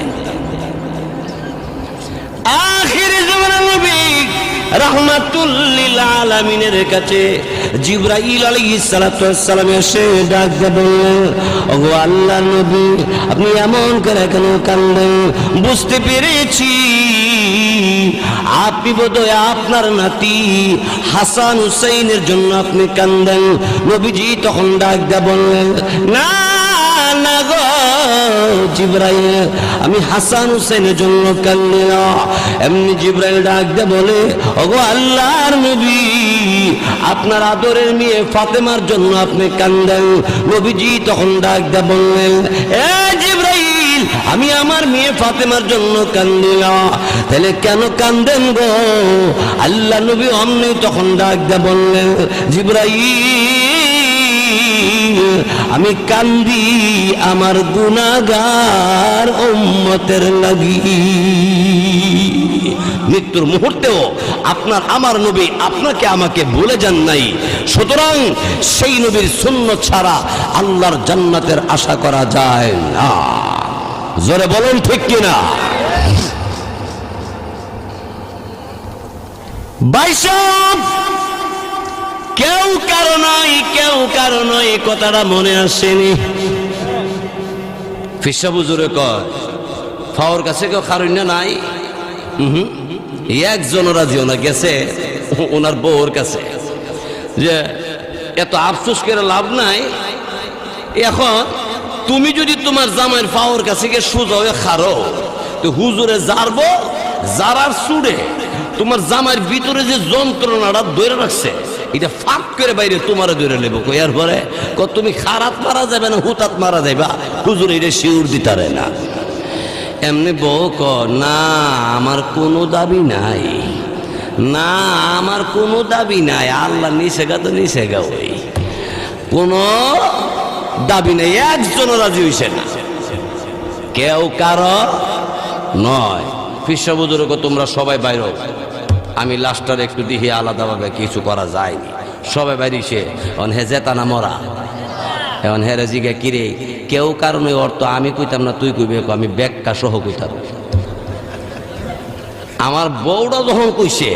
আখিরি জামানার নবী রাহমাতুল লিল আলামিনের কাছে জিবরাইল আলাইহিস সালাতু ওয়াস সালাম এসে ডাক দিয়ে বললেন, ওগো আল্লাহর নবী, আপনি এমন করে কেন কান্দেন? বুঝতে পেরেছি আপনি বোধহয় আপনার নাতি হাসান হুসাইনের জন্য আপনি কান্দেন। নবীজি তখন ডাক দিয়ে বললেন, না না গো জিবরাইল, আমি হাসান হুসাইনের জন্য কান্দি না। এমনি জিবরাইল ডাক দিয়ে বলে, ওগো আল্লাহর নবী, আপনার আদরের মেয়ে ফাতেমার জন্য আপনি কান্দেন। নবীজি তখন ডাক দিয়ে বললেন, এ জিবরাইল, আমি আমার মেয়ে ফাতেমার জন্য কান্দি না, তাহলে কেন কান্দেন গো? আল্লাহ নবী অমনি তখন ডাক দিয়ে বললেন, জিবরাইল, আমি কান্দি আমার গুনাহগার উম্মতের লাগি। মৃত্যুর মুহূর্তেও আপনার আমার নবী আপনাকে আমাকে ভুলে যান নাই। সুতরাং সেই নবীর সুন্নত ছাড়া আল্লাহর জান্নাতের আশা করা যায় না। জোরে বলুন ঠিক কিনা? বাইশাব কেউ কারো নয়, কথাটা মনে আসেনি? ফিসা বুজুরে কয়, ফাওয়ার কাছে কেউ কারণ নাই। একজন রাজিও না, গেছে ওনার বউর কাছে, যে এত আফসোস করে লাভ নাই, এখন তুমি যদি তোমার জামাইয়ের ফাওয়ার কাছে গিয়ে সোজা হয়ে খারো, তো হুজুরে জারবো, জারার সুরে তোমার জামাইয়ের ভিতরে যে যন্ত্রণাটা ধরে রাখছে, এটা ফাঁক করে বাইরে তোমারে ধরে নেবো। এর পরে তুমি খারাপ মারা যাবে না হুতাত মারা যাবে, হুজুর এটা শিউর দিতারে না। এমনি বউ ক, না আমার কোনো দাবি নাই, না আমার কোনো দাবি নাই, আল্লাহ নিষেগা তো নিষেগা, ওই কোনো দাবি নেই। একজনও রাজি হইছে না, কেউ কারো নয়। ফিসা বুজুর্গ তোমরা সবাই বাইরে, আমি লাস্টার একটু দেখি আলাদাভাবে কিছু করা যায়নি, সবাই বাইরে সে হে জেতা না মরা, এখন হেরে জিগে কিরে কেউ কারণে অর্থ আমি কইতাম না তুই কইবে, আমি ব্যাখ্যা সহ কইতাম। আমার বউটা যখন কইছে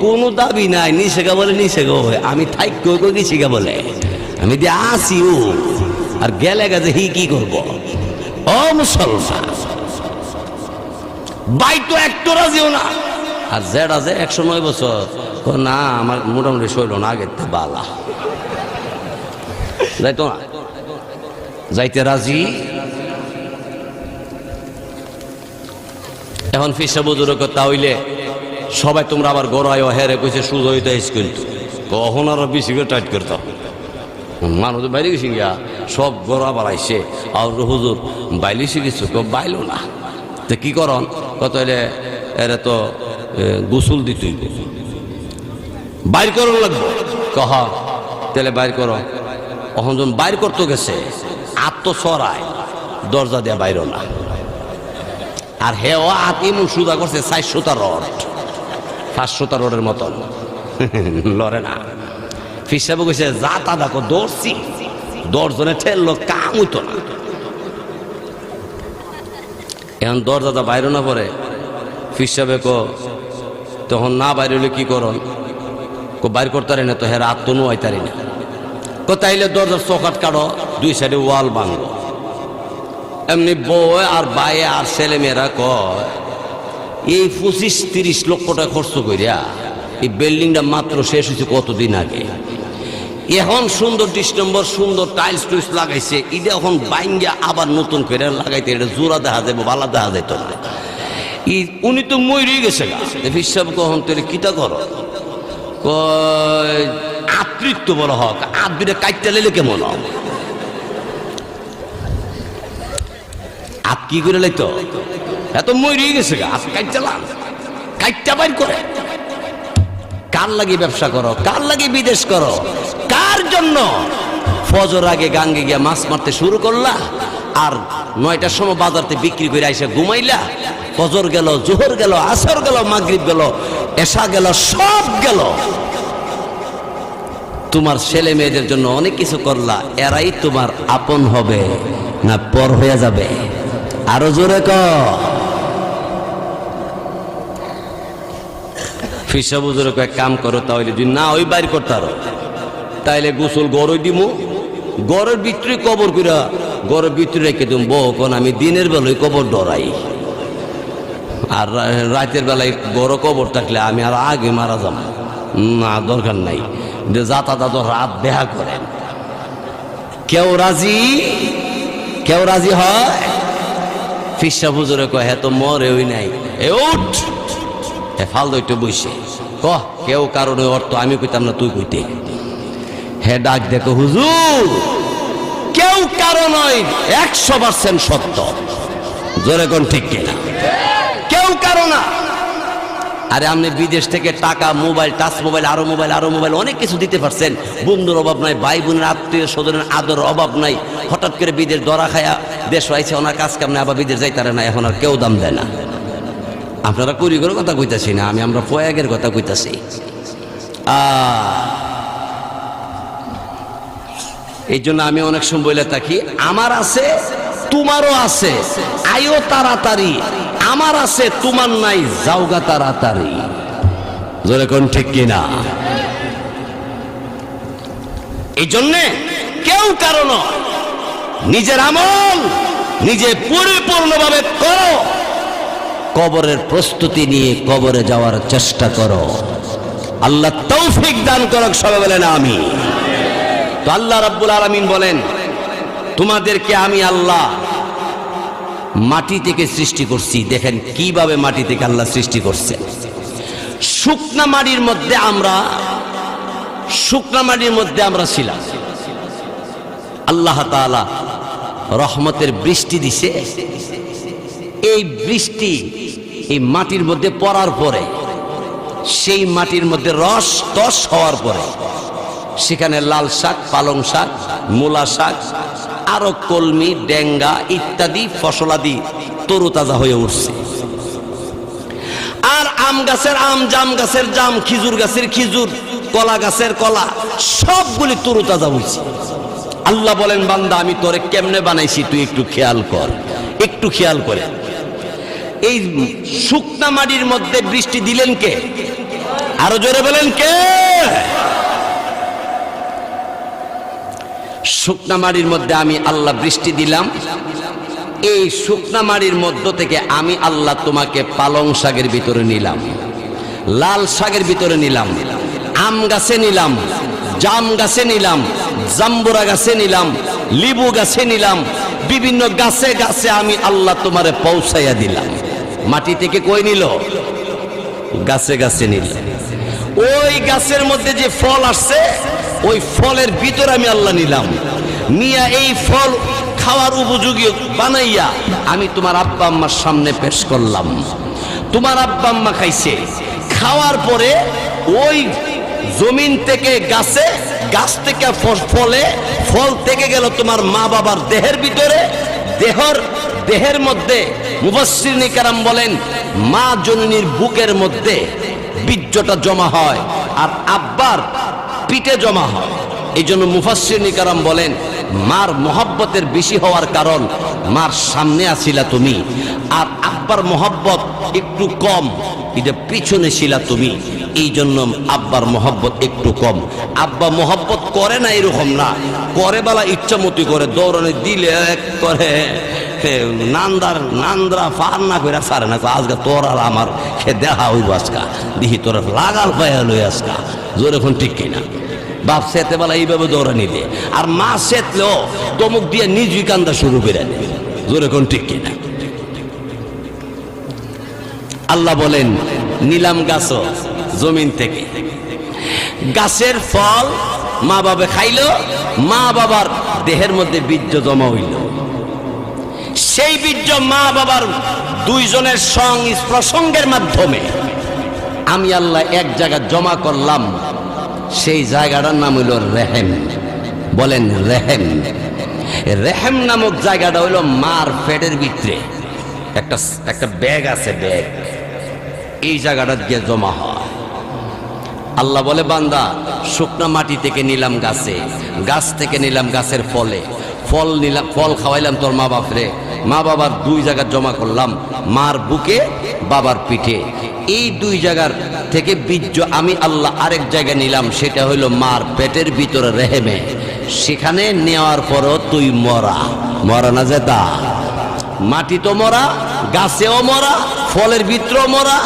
কোনো দাবি নাই, নিষেগা বলে নিষেগা হয়, আমি থাইক কই কই গেছি গা বলে, আমি দিয়ে আসি ও আর গেলে গেছে হি কি করব। ও মুসলমান বাই তো একটু রাজিও না, আর জেড আছে 109 বছর না আমার মোটামুটি শৈল না আগের থেকে বালা, যাইতো না, যাইতে রাজি। এখন ফিসা বুজুর কথা হইলে সবাই তোমরা আবার গড়ায় হেরে কইছে সুযোগ হইতে কিন্তু কখন আরো বেশি করে টাইট করতাম মানুষ বাইরে গেছি গিয়া সব গড়া বাড়াইছে আর হুজুর বাইলিছি কিছু কেউ বাইলো না, তো কি করন কত হইলে এরা তো গোসল দিতই বাইর করন লাগবে, কহ তাহলে বাইর করো। এখন যখন বাইর করতে গেছে আত্মসরায় দরজা দেয়া বাইর না, আর হে ও এমন সুদা করছে 400টা রড 500টা রডের মতন লড়ে না। ফিসাবু কইছে যা তা দেখো দৌড়ছি, দর্জনে ঠেললো কাম হইতো না। এখন দরজাটা বাইর না পরে ফিসাবে কো তখন না বাইর হইলে কি করন, কো বাইর করতারি না তো হ্যাঁ রাত তো নুয়াইতারি না, কো তাইলে দরজার চৌকাট কাটো, 2 সাইডে ওয়াল বাংলো। এমনি বউ আর ভাই আর ছেলে মেয়েরা কয় এই 25-30 লক্ষ টাকা খরচ করিয়া এই বিল্ডিংটা মাত্র শেষ হয়েছে কতদিন আগে, এখন সুন্দর 20 নম্বর সুন্দর টাইলস টুইলস লাগাইছে, এটা এখন বাইঙ্গা আবার নতুন করে লাগাইতে এটা জোড়া দেখা যাবে ভালো দেখা যাইত না। উনি তো মরে গেছে গা, হিসাব কখন তুই কিতা করো, আতৃত্ব বলা হোক আদবিটা কাইটটা লেলে কেমন আপ কি করে লাইতো এত মরে গেছে গা, আপ কাইটালাম কাইটটা বাইর করে। কার লাগি ব্যবসা করো, কার লাগি বিদেশ করো, কার জন্য ফজর আগে গাঙ্গে গিয়া মাছ মারতে শুরু করলা আর 9টার সময় বাজারতে বিক্রি করে আইসা ঘুমাইলা, ফজর গেল, জোহর গেল, আসর গেল, মাগরিব গেল, এশা গেল, সব গেল। তোমার ছেলে মেয়েদের জন্য অনেক কিছু করলা, এরাই তোমার আপন হবে না পর হয়ে যাবে? আরো জোরে ক। ফিসা বুজুরে কয়েক কাম করো, তাহলে যদি না ওই বাইর করতারো তাইলে গোসল গড়ই দিমু, গড়ের ভিতরে কবর কইরা গড়ের ভিতরে রেখে দিম। বউ কোন আমি দিনের বেলায় কবর ডরাই, আর রাতের বেলায় বড় কবর থাকলে আমি আর আগে মারা যাব না, দরকার নাই। যাতা দাদা রাত দেখা করেন, কেউ রাজি, কেউ রাজি হয়? ফিসা বুজুরে কয় হ্যাঁ তো মরে ওই নাই, এ উঠ এ ফাল দইতে বইছে, কহ কেউ কারণে অর্থ আমি কইতাম না তুই কইতে। হে ডাক দেখো হুজুর কেউ কারণ 100% সত্য, জোরে কোন ঠিক কিনা? কেউ কারণ না। আরে আপনি বিদেশ থেকে টাকা, মোবাইল, টাচ মোবাইল, আরো মোবাইল, আরো মোবাইল অনেক কিছু দিতে পারছেন, বন্ধুর অভাব নাই, ভাই বোনের আত্মীয় স্বজনের আদর অভাব নাই। হঠাৎ করে বিদেশ ধরা খায়া দেশ হয়েছে, ওনার কাজ কাম নাই, আবার বিদেশ যাইতারে না, এখন আর কেউ দাম দেয় না। আপনারা কুড়িগড়ের কথা কইতাছি না, আমি আমরা প্রয়াগের কথা কইতাছি। এই জন্য আমি অনেক সময় বলে থাকি আমার আছে তোমারও আছে, আইও তাড়াতাড়ি, আমার আছে তোমার নাই, যাওগা তাড়াতাড়ি, জোরে কোন ঠিক কিনা? এই জন্যে কেউ কারণ নিজের আমল নিজে পরিপূর্ণভাবে করো, কবরের প্রস্তুতি নিয়ে কবরে যাওয়ার চেষ্টা করো। আল্লাহ তৌফিক দান করুক, সবাই বলেন আমিন। তো আল্লাহ রাব্বুল আলামিন বলেন তোমাদেরকে আমি আল্লাহ মাটি থেকে সৃষ্টি করছি। দেখেন কিভাবে মাটি থেকে আল্লাহ সৃষ্টি করছে। শুকনা মাটির মধ্যে আমরা ছিলাম, আল্লাহ তাআলা রহমতের বৃষ্টি দিছে। এই বৃষ্টি এই মাটির মধ্যে পড়ার পরে, সেই মাটির মধ্যে রস তস হওয়ার পরে সেখানে লাল শাক, পালং শাক, মূলা শাক, আরো কলমি, ডেঙ্গা ইত্যাদি ফসলাদি তরুতাজা হয়ে উঠছে। আর আম গাছের আম, জাম গাছের জাম, খেজুর গাছের খেজুর, কলা গাছের কলা, সবগুলি তরুতাজা হয়েছে। আল্লাহ বলেন বান্দা আমি তোরে কেমনে বানাইছি তুই একটু খেয়াল কর, একটু খেয়াল করে। এই শুকনা মাটির মধ্যে বৃষ্টি দিলেন কে? আরো জোরে বলেন কে? শুকনা মাটির মধ্যে আমি আল্লাহ বৃষ্টি দিলাম। এই শুকনা মাটির মধ্য থেকে আমি আল্লাহ তোমাকে পালং শাকের ভিতরে নিলাম, লাল শাকের ভিতরে নিলাম, আম গাছে নিলাম, জাম গাছে নিলাম, জাম্বুরা গাছে নিলাম, লিবু গাছে নিলাম, বিভিন্ন গাছে গাছে আমি আল্লাহ তোমারে পৌঁছাইয়া দিলাম। মাটি থেকে কই নিল? গাছে গাছে নিল। ওই গাছের মধ্যে যে ফল আসছে ওই ফলের ভিতরে আমি আল্লাহ নিলাম, নিয়া এই ফল খাওয়ার উপযোগী বানাইয়া আমি তোমার আব্বা আম্মার সামনে পেশ করলাম। তোমার আব্বা আম্মা খাইছে, খাওয়ার পরে ওই জমিন থেকে গাছে, গাছ থেকে ফলে, ফল থেকে গেল তোমার মা বাবার দেহের ভিতরে। দেহের মধ্যে মুফাসসিরিনে কেরাম বলেন মা জননীর বুকের মধ্যে বীর্যটা জমা হয় আর আব্বার পিঠে জমা হয়। এই জন্য মুফাসসিরিনে কেরাম বলেন মার মহব্বতের বেশি হওয়ার কারণ মার সামনে আছিলা তুমি, আর আব্বার মহব্বত একটু কম, এটা পিছনে ছিলা তুমি, এই জন্য আব্বার মহব্বত একটু কম। আব্বা মহব্বত করে না এরকম না, করে বেলা ইচ্ছা মতো করে, দৌড়ানি দিলে এক করে নান্দ্রা ফার না করে সারে না, আজকে তোর আর আমার দেখা হইব, আজকা দিহি তোর লাগাল পায়া লই আজকা, জোর এখন ঠিক কিনা? বাপ সেতে বেলা এইভাবে দৌড়ানি দিয়ে, আর মা সেতলেও তমুক দিয়ে নিজই কান্দা শুরু করে দেবে, জোর এখন ঠিক কিনা? আল্লাহ বলেন নিলাম গাছ জমিন থেকে, গাছের ফল মা বাবা খাইল, মা বাবার দেহের মধ্যে বীর্য জমা হইল। সেই বীর্য মা বাবার দুইজনের প্রসঙ্গের মাধ্যমে আমি আল্লাহ এক জায়গা জমা করলাম। সেই জায়গাটার নাম হইল রেহেম। বলেন রেহেম। রেহেম নামক জায়গাটা হইল মার পেটের ভিতরে একটা ব্যাগ আছে, ব্যাগ, এই জায়গাটা গিয়ে জমা হয়। আল্লাহ বলে বান্দা শুকনা মাটি থেকে নিলাম গাছে, গাছ থেকে নিলাম গাছের ফলে, ফল নিলাম, ফল খাওয়াইলাম তোর মা বাপরে, মা বাবার দুই জায়গা জমা করলাম, মার বুকে বাবার পিঠে। এই দুই জায়গার থেকে বীর্য আমি আল্লাহ আরেক জায়গায় নিলাম, সেটা হইলো মার পেটের ভিতরে রেহেমে। সেখানে নেওয়ার পরও তুই মরা, মরা না যেতা, মাটি তো মরা, গাছেও মরা, ফলের ভিতরেও মরা।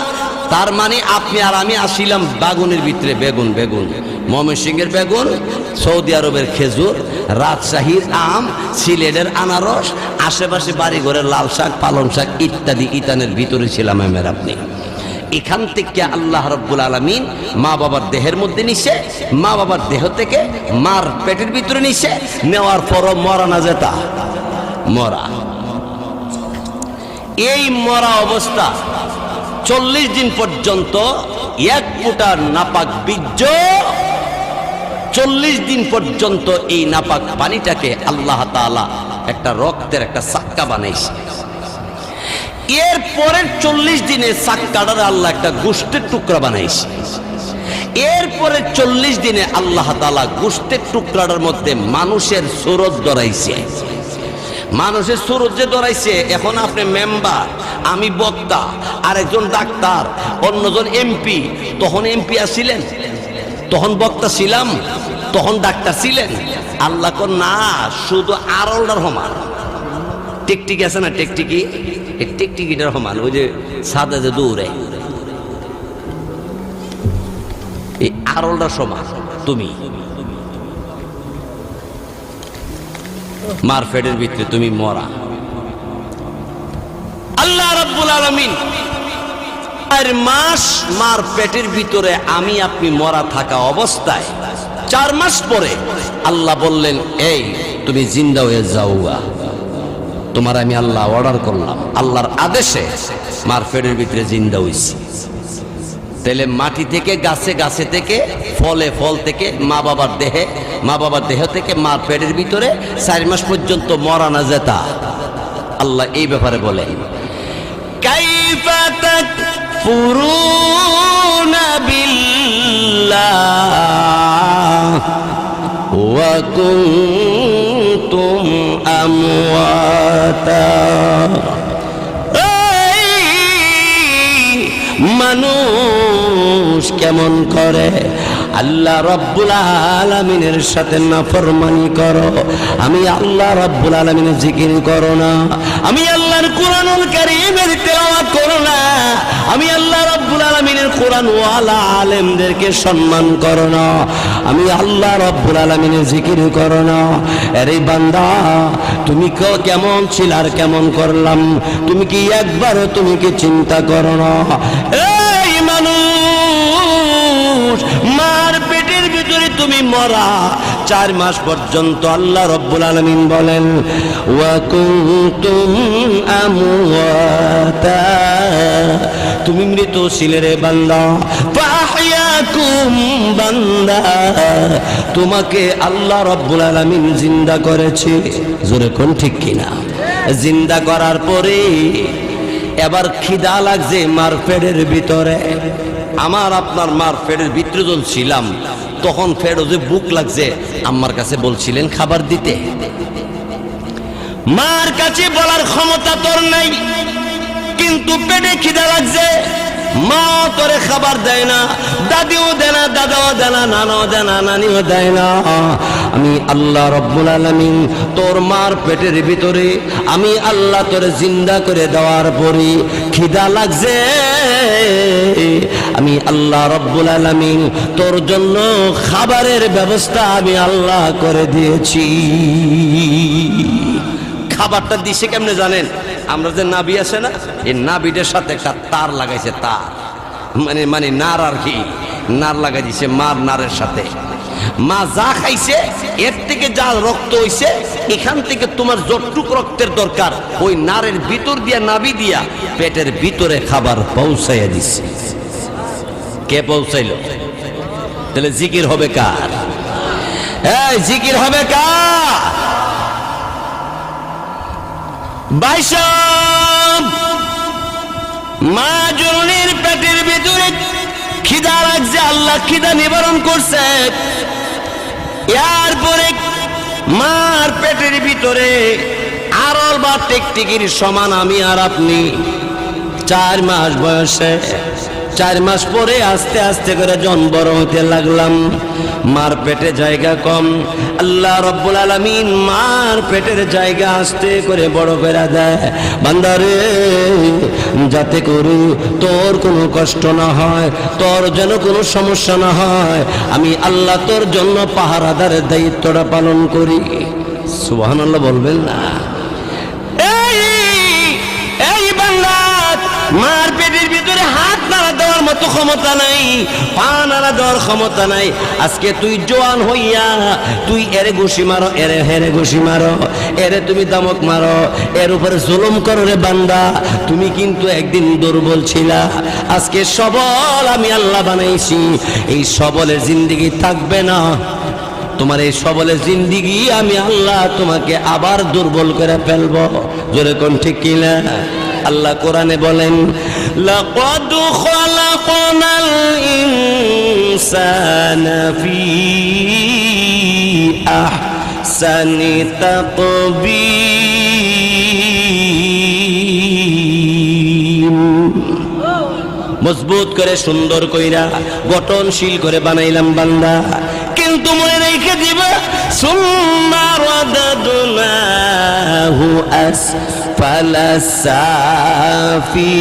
তার মানে আপনি আর আমি আসিলাম বাগুনের ভিতরে, বেগুন, বেগুন ময়মনসিংহের বেগুন, সৌদি আরবের খেজুর, রাজশাহীর আম, সিলেটের আনারস, আশেপাশে বাড়ি ঘরের লাল শাক, পালং শাক ইত্যাদি ইতানের ভিতরে ছিলাম আমের আপনি। এখান থেকে আল্লাহ রাব্বুল আলামিন মা বাবার দেহের মধ্যে নিছে, মা বাবার দেহ থেকে মার পেটের ভিতরে নিছে, নেওয়ার পরও মরা না যেতা, মরা। এই মরা অবস্থা 40 দিন পর্যন্ত এক ফোঁটা নাপাক বীর্য, 40 দিন পর্যন্ত এই নাপাক পানিটাকে আল্লাহ তাআলা একটা রক্তের একটা চাক্কা বানাইছে। এর পরের 40 দিনে চাক্কাটার আল্লাহ একটা গোশতের টুকরা বানাইছে। এরপরে 40 দিনে আল্লাহ তাআলা গোশতের টুকরাটার মধ্যে মানুষের সুরত ধরাইছে। মানুষের সুরত যে ধরাইছে, এখন আপনি মেম্বার, আমি বক্তা, আরেকজন ডাক্তার, অন্যজন এমপি। তখন এমপি আসছিলেন, তখন বক্তা ছিলাম, তখন ডাক্তার ছিলেন। আল্লাহ কর না, শুধু আরলটার সমান। টিকটিকি আছে না, টিকটিকি, এই টিকটিকিটার সমান, ওই যে সাদা যে দৌড়ে, এই আরলটার সমান তুমি। মার পেটের ভিতরে তুমি মরা। আল্লাহ রাব্বুল আলামিন 4 মাস মার পেটের ভিতরে আমি আপনি মরা থাকা অবস্থায় 4 মাস পরে আল্লাহ বললেন, এই তুমি জিন্দা হয়ে যাওগা। তোমার আমি আল্লাহ অর্ডার করলাম, আল্লাহর আদেশে মার পেটের ভিতরে জিন্দা হইছি। তাহলে মাটি থেকে গাছে, গাছে থেকে ফলে, ফল থেকে মা বাবার দেহে, মা বাবার দেহ থেকে মার পেটের ভিতরে 4 মাস পর্যন্ত মরা না যেতা। আল্লাহ এই ব্যাপারে বলেন, কাইফা তাকফুরুনা বিল্লাহ ওয়া কুনতুম কুনতুম আমওয়াতা। মানুষ কেমন করে আল্লাহ রাব্বুল আলামিনের সাথে নাফরমানি করো, আমি আল্লাহ রাব্বুল আলামিনের জিকির করো না, আমি আল্লাহর কোরআনুল কারীমের তেলাওয়াত করো না, আমি আল্লাহ রাব্বুল আলামিনের কোরআন ওয়ালা আলেমদেরকে সম্মান করো না, আমি আল্লাহ রাব্বুল আলামিনের জিকির করো না। আরে বান্দা, তুমি কেমন ছিল আর কেমন করলাম, তুমি কি একবারও তুমি কি চিন্তা করো না? এই মানুষ, মার পেটের ভিতরে তুমি মরা 4 মাস পর্যন্ত আল্লাহ রাব্বুল আলামিন বলেন ওয়া কুনতুম আমওয়াতা, তুমি মৃত ছিলে রে বান্দা, ফাহইয়াকুম বান্দা, তোমাকে আল্লাহ রাব্বুল আলামিন জিন্দা করেছে। জোরে কোন ঠিক কিনা? জিন্দা করার পরে এবার খিদা লাগছে মার পেটের ভিতরে। আমার আপনার মার পেটের ভিতরে যখন ছিলাম তখন ফেরোজে বুক লাগছে, আম্মার কাছে বলছিলেন খাবার দিতে। মার কাছে বলার ক্ষমতা তোর নাই, কিন্তু পেটে খিদা লাগছে, মা তোরে খাবার দেয় না, দাদিও দেয় না, দাদাও দেয় না, নানাও দেয় না, নানিও দেয় না। আমি আল্লাহ রাব্বুল আলামিন তোর মার পেটের ভিতরে আমি আল্লাহ তোরে জিন্দা করে দেওয়ার পরে খিদা লাগছে, আমি আল্লাহ রাব্বুল আলামিন তোর জন্য খাবারের ব্যবস্থা আমি আল্লাহ করে দিয়েছি। খাবারটা দিছে কেমনে জানেন? আমরা যে নাভি আছে না, এই নাভিটার সাথে একটা তার লাগাইছে, তার মানে নার আর কি, নার লাগাই দিছে মার নারের সাথে। মা যা খাইছে এর থেকে যা রক্ত হইছে, এখান থেকে তোমার যতটুক রক্তের দরকার ওই নারের ভিতর দিয়া, নাভি দিয়া পেটের ভিতরে খাবার পৌঁছাইয়া দিছে। কে পৌঁছাইল? তাহলে জিকির হবে কার? এই জিকির হবে কার? বাইশাম, মা জননীর পেটের ভিতরে খিদা লাগছে, আল্লাহ খিদা নিবারণ করছে। এরপরে মার পেটের ভিতরে আরল বা টিকটিকির সমান আমি আর আপনি 4 মাস বয়সে, 4 মাস পরে আস্তে আস্তে করে জন বড় হতে লাগলাম। মার পেটে জায়গা কম, আল্লাহ রাব্বুল আলামিন মার পেটের জায়গা আস্তে করে বড় করে দেয়। বান্দারে, যাতে করে তোর কোনো কষ্ট না হয়, তোর যেন কোনো সমস্যা না হয়, আমি আল্লাহ তোর জন্য পাহারাদারের দায়িত্বটা পালন করি। সুবহানাল্লাহ বলবেন না? এই বান্দা, মার পেটের ভিতরে হাত নাড়া দেওয়ার মতো ক্ষমতা নাই, পা নাড়া দেওয়ার ক্ষমতা নাই। আজকে তুই জোয়ান হইয়া তুই এরে ঘুষি মারো, এরে হেরে ঘুষি মারো, এরে তুমি দামক মারো, এর উপরে জুলুম করো রে বান্দা, তুমি কিন্তু একদিন দুর্বল ছিলা, আজকে সবল আমি আল্লাহ বানাইছি। এই সবলের জিন্দেগি থাকবে না, তোমার এই সবলের জিন্দেগি আমি আল্লাহ তোমাকে আবার দুর্বল করে ফেলবো। জোরে কোন ঠিক কিনা? আল্লাহ কোরআনে বলেন লাকাদ খালাকনাল ইনসানা ফি আহসানি তাকবীর। মজবুত করে সুন্দর কইরা গঠনশীল করে বানাইলাম বান্দা, কিন্তু মনে রেখে দিব সুম্মা রাদাদনাহু আসফালা সাফিলিন।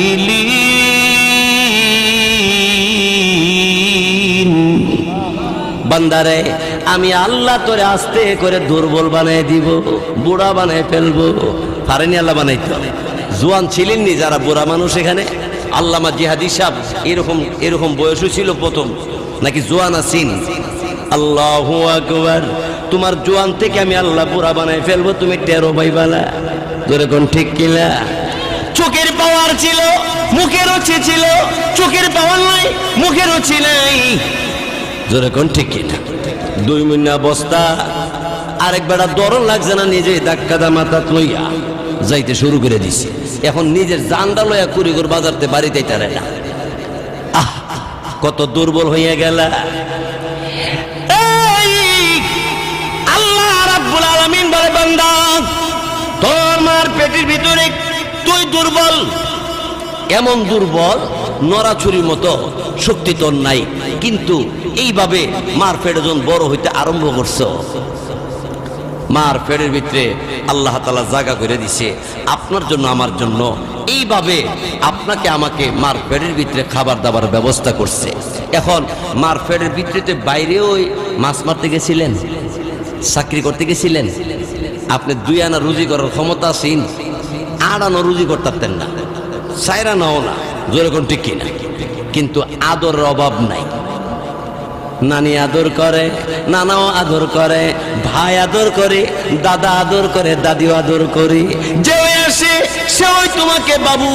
বান্দারে, আমি আল্লাহ তোরে আস্তে করে দুর্বল বানাই দিব, বুড়া বানাই ফেলবো। পারেনি আল্লাহ বানাইতে? জোয়ান ছিলেন নি যারা বুড়া মানুষ এখানে? আল্লামা জিহাদি সাহেব এরকম বয়সও ছিল প্রথম, নাকি জোয়ান আছেন? আল্লাহু আকবার। তোমার জোয়ান থেকে আমি আল্লাহ বুড়া বানাই ফেলবো, তুমি টেরো পাইবালা। ধরে কোন ঠিক কিনা? চোখের পাওয়ার ছিল, মুখের রুচি ছিল, চোখের পাওয়ার নাই, মুখের রুচি নাই। জোরে কোন ঠিক কিনা? 2 মহিনা বস্তা, আরেক বেড়া দরন লাগছে না, নিজে ধাক্কা দা মাথা লইয়া যাইতে শুরু করে দিছে। এখন নিজের জানটা লইয়া কুড়িঘর বাজারতে বাড়িতে তারে না। আহ, কত দুর্বল হইয়া গেল। আল্লাহ রাব্বুল আলামিন বলে বান্দা, তোর মার পেটের ভিতরে তুই দুর্বল, এমন দুর্বল নড়াছুরির মতো শক্তি তোর নাই, কিন্তু এইভাবে মার পেটে যখন বড় হইতে আরম্ভ করছো, মার পেটের ভিতরে আল্লাহ তাআলা জায়গা করে দিছে আপনার জন্য আমার জন্য। এইভাবে আপনাকে আমাকে মার পেটের ভিতরে খাবার দাবার ব্যবস্থা করছে। এখন মার পেটের ভিতরে বাইরেও মাছ মারতে গেছিলেন, চাকরি করতে গেছিলেন, আপনি 2 আনা রুজি করার ক্ষমতা আছেন, 8 আনা রুজি করতেন না, 4 আনাও না, যেরকম ঠিক কিনা, কিন্তু আদরের অভাব নাই। নানি আদর করে, নানাও আদর করে, ভাই আদর করে, দাদা আদর করে, দাদিও আদর করে, যে আসে সে ওই তোমাকে বাবু,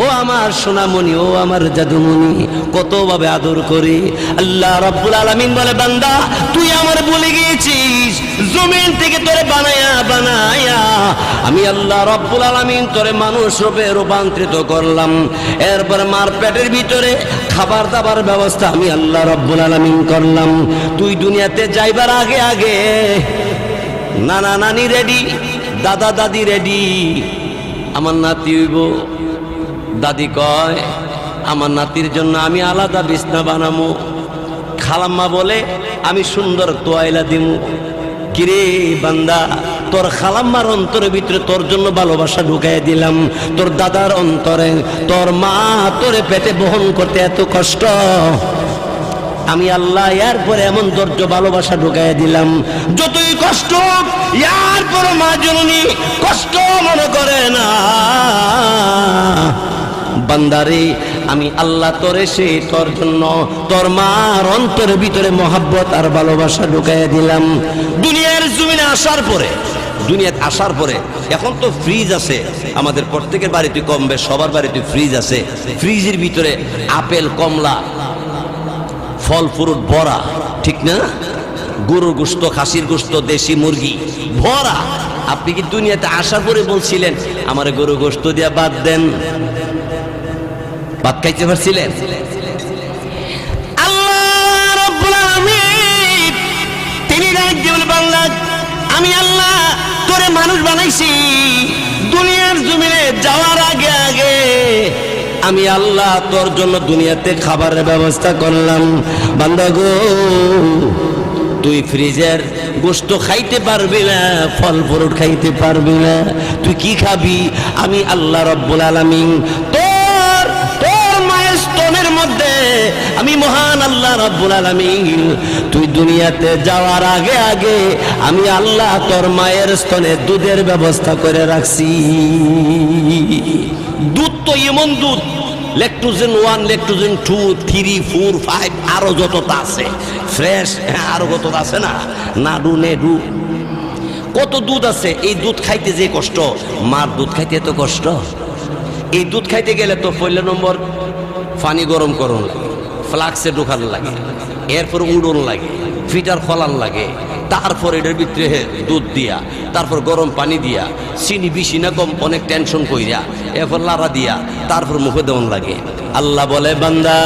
ও আমার সোনামণি, ও আমার জাদুমণি, কতভাবে আদর করি। আল্লাহ রাব্বুল আলামিন বলে, বান্দা তুই আমার ভুলে গিয়েছিস, জমিন থেকে তোরে বানায়া বানায়া আমি আল্লাহ রাব্বুল আলামিন তোরে মানুষ রূপে রূপান্তরিত করলাম। এরপর মার পেটের ভিতরে খাবার দাবার ব্যবস্থা আমি আল্লাহ রাব্বুল আলামিন করলাম। তুই দুনিয়াতে যাইবার আগে আগে নানা নানি রেডি, দাদা দাদি রেডি, আমার নাতি হইব। দাদি কয়, আমার নাতির জন্য আমি আলাদা বিছনা বানামু। খালাম্মা বলে, আমি সুন্দর তোয়াইলা দিমু। কিরে বান্দা, তোর খালাম্মার অন্তরের ভিতরে তোর জন্য ভালোবাসা ঢুকাই দিলাম, তোর দাদার অন্তরে, তোর মা তোরে পেটে বহন করতে এত কষ্ট, আমি আল্লাহ এরপরে এমন ধৈর্য ভালোবাসা ঢুকাই দিলাম, যতই কষ্ট এরপর মা জননী কষ্ট মনে করে না। বান্দারে, আমি আল্লাহ তোরে সে তোর জন্য তোর মার অন্তরের ভিতরে মহাব্বত আর ভালোবাসা ঢুকাইয়া দিলাম। দুনিয়ার জমিনে আসার পরে, দুনিয়াতে আসার পরে এখন তো ফ্রিজ আছে আমাদের প্রত্যেকের বাড়িতে, কম বেশ সবার বাড়িতে ফ্রিজ আছে। ফ্রিজের ভিতরে আপেল, কমলা, ফল ফ্রুট ভরা, ঠিক না? গরুর গোশত, খাসির গোশত, দেশি মুরগি ভরা। আপনি কি দুনিয়াতে আসার পরে বলছিলেন আমার গরু গোশত দিয়া বাদ দেন? ভাত খাইতে পারছিলেন? আল্লাহ রাব্বুল আলামিন তিনি ডাক দিয়ে বলে, বাংলা আমি আল্লাহ তোরে মানুষ বানাইছি, দুনিয়ার জমিনে যাওয়ার আগে আগে আমি আল্লাহ তোর জন্য দুনিয়াতে খাবারের ব্যবস্থা করলাম। বান্দা গো, তুই ফ্রিজের গোশত খাইতে পারবি না, ফল ফ্রুট খাইতে পারবি না, তুই কি খাবি? আমি আল্লাহ রাব্বুল আলামিন তোর মায়ের স্তনের মধ্যে আমি মহান আল্লাহ রাব্বুল আলামিন, তুই দুনিয়াতে যাওয়ার আগে আগে আমি আল্লাহ তোর মায়ের স্তনে দুধের ব্যবস্থা করে রাখছি। দুধ তো এমন দুধ, ল্যাকটোজেন 1, ল্যাকটোজেন 2, 3, 4, 5 আরো যতটা আছে ফ্রেশ, আরো কতটা আছে না, নাড়ু নেড়ু, কত দুধ আছে। এই দুধ খাইতে যে কষ্ট, মার দুধ খাইতে এত কষ্ট। এই দুধ খাইতে গেলে তো 1 নম্বর পানি গরম করুন লাগে, ফ্লাক্সে ঢোকানো লাগে, এরপর উড়ন লাগে, ফিটার খোলান লাগে, তারপর এটার ভিতরে দুধ দিয়া, তারপর গরম পানি দিয়া, চিনি বেশি না কম অনেক টেনশন কইরা, এরপর লাড়া দিয়া, তারপর মুখে দেওয়ান লাগে। আল্লাহ বলে, বান্দা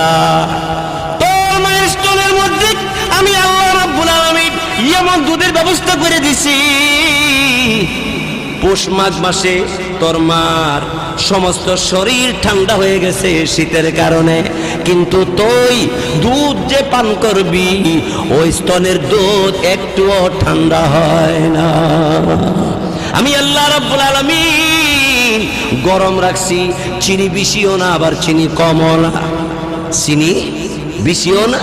তোর মায়ের স্তনের মধ্যে আমি আল্লাহ রাব্বুল আলামিন এমন দুধের ব্যবস্থা করে দিছি, পৌষ মাঘ মাসে তোর মার সমস্ত শরীর ঠান্ডা হয়ে গেছে শীতের কারণে, কিন্তু তুই দুধ যে পান করবি ওই স্তনের দুধ একটুও ঠান্ডা হয় না। আমি আল্লাহ রাব্বুল আলামিন গরম রাখছি, চিনি বেশিও না আবার চিনি কমও না, চিনি বেশিও না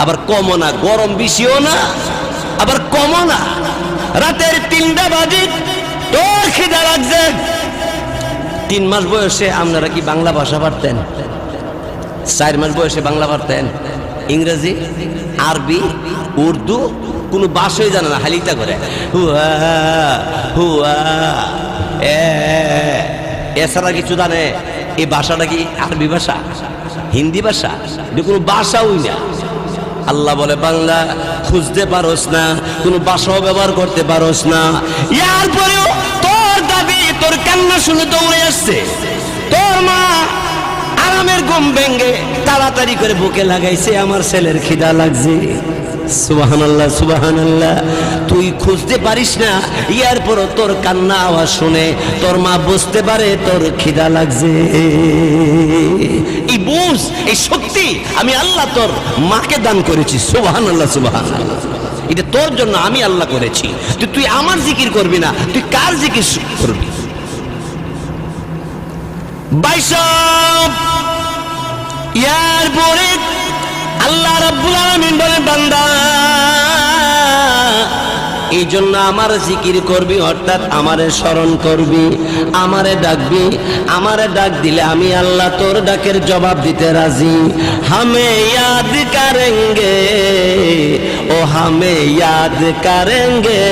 আবার কমও না, গরম বেশিও না আবার কমও না। রাতের 3টা বাজে তোর খিদা লাগছে। 3 মাস বয়সে আপনারা কি বাংলা ভাষা পারতেন? 4 মাস বয়সে বাংলা পারতেন? ইংরেজি, আরবি, উর্দু কোনো ভাষাই জানে না, হালিতা করে হুয়া হুয়া এছাড়া কিছু জানে? এই ভাষাটা কি আরবি ভাষা, হিন্দি ভাষা? এটা কোনো ভাষাই না। আল্লাহ বলে, বাংলা খুঁজতে পারোস না, কোনো ভাষাও ব্যবহার করতে পারোস না, এরপরেও তোর দাবি তোর কান্না শুনে দৌড়ে আসছে। তোর মা আরামের ঘুম ভেঙে তাড়াতাড়ি করে বুকে লাগাইছে, আমার ছেলের খিদা লাগছে। সুবহানাল্লাহ সুবহানাল্লাহ। তুই খুঁজতে পারিস না, ইয়ার পর তোর কান্না আওয়াজ শুনে তোর মা বুঝতে পারে তোর খিদা লাগছে। এই বুঝ, এই শক্তি আমি আল্লাহ তোর মাকে দান করেছি। সুবহানাল্লাহ সুবহানাল্লাহ। এটা তোর জন্য আমি আল্লাহ করেছি। তুই আমার জিকির করবি না, তুই কার জিকির করবি? বাইশাব ইয়ার পরে আল্লাহ রাব্বুল আলামিন বলে, বান্দা এই জন্য আমার জিকির করবি, অর্থাৎ আমারে স্মরণ করবি, আমারে ডাকবি। আমারে ডাক দিলে আমি আল্লাহ তোর ডাকের জবাব দিতে রাজি। হামে ইয়াদ করেঙ্গে, ও হামে ইয়াদ করেঙ্গে,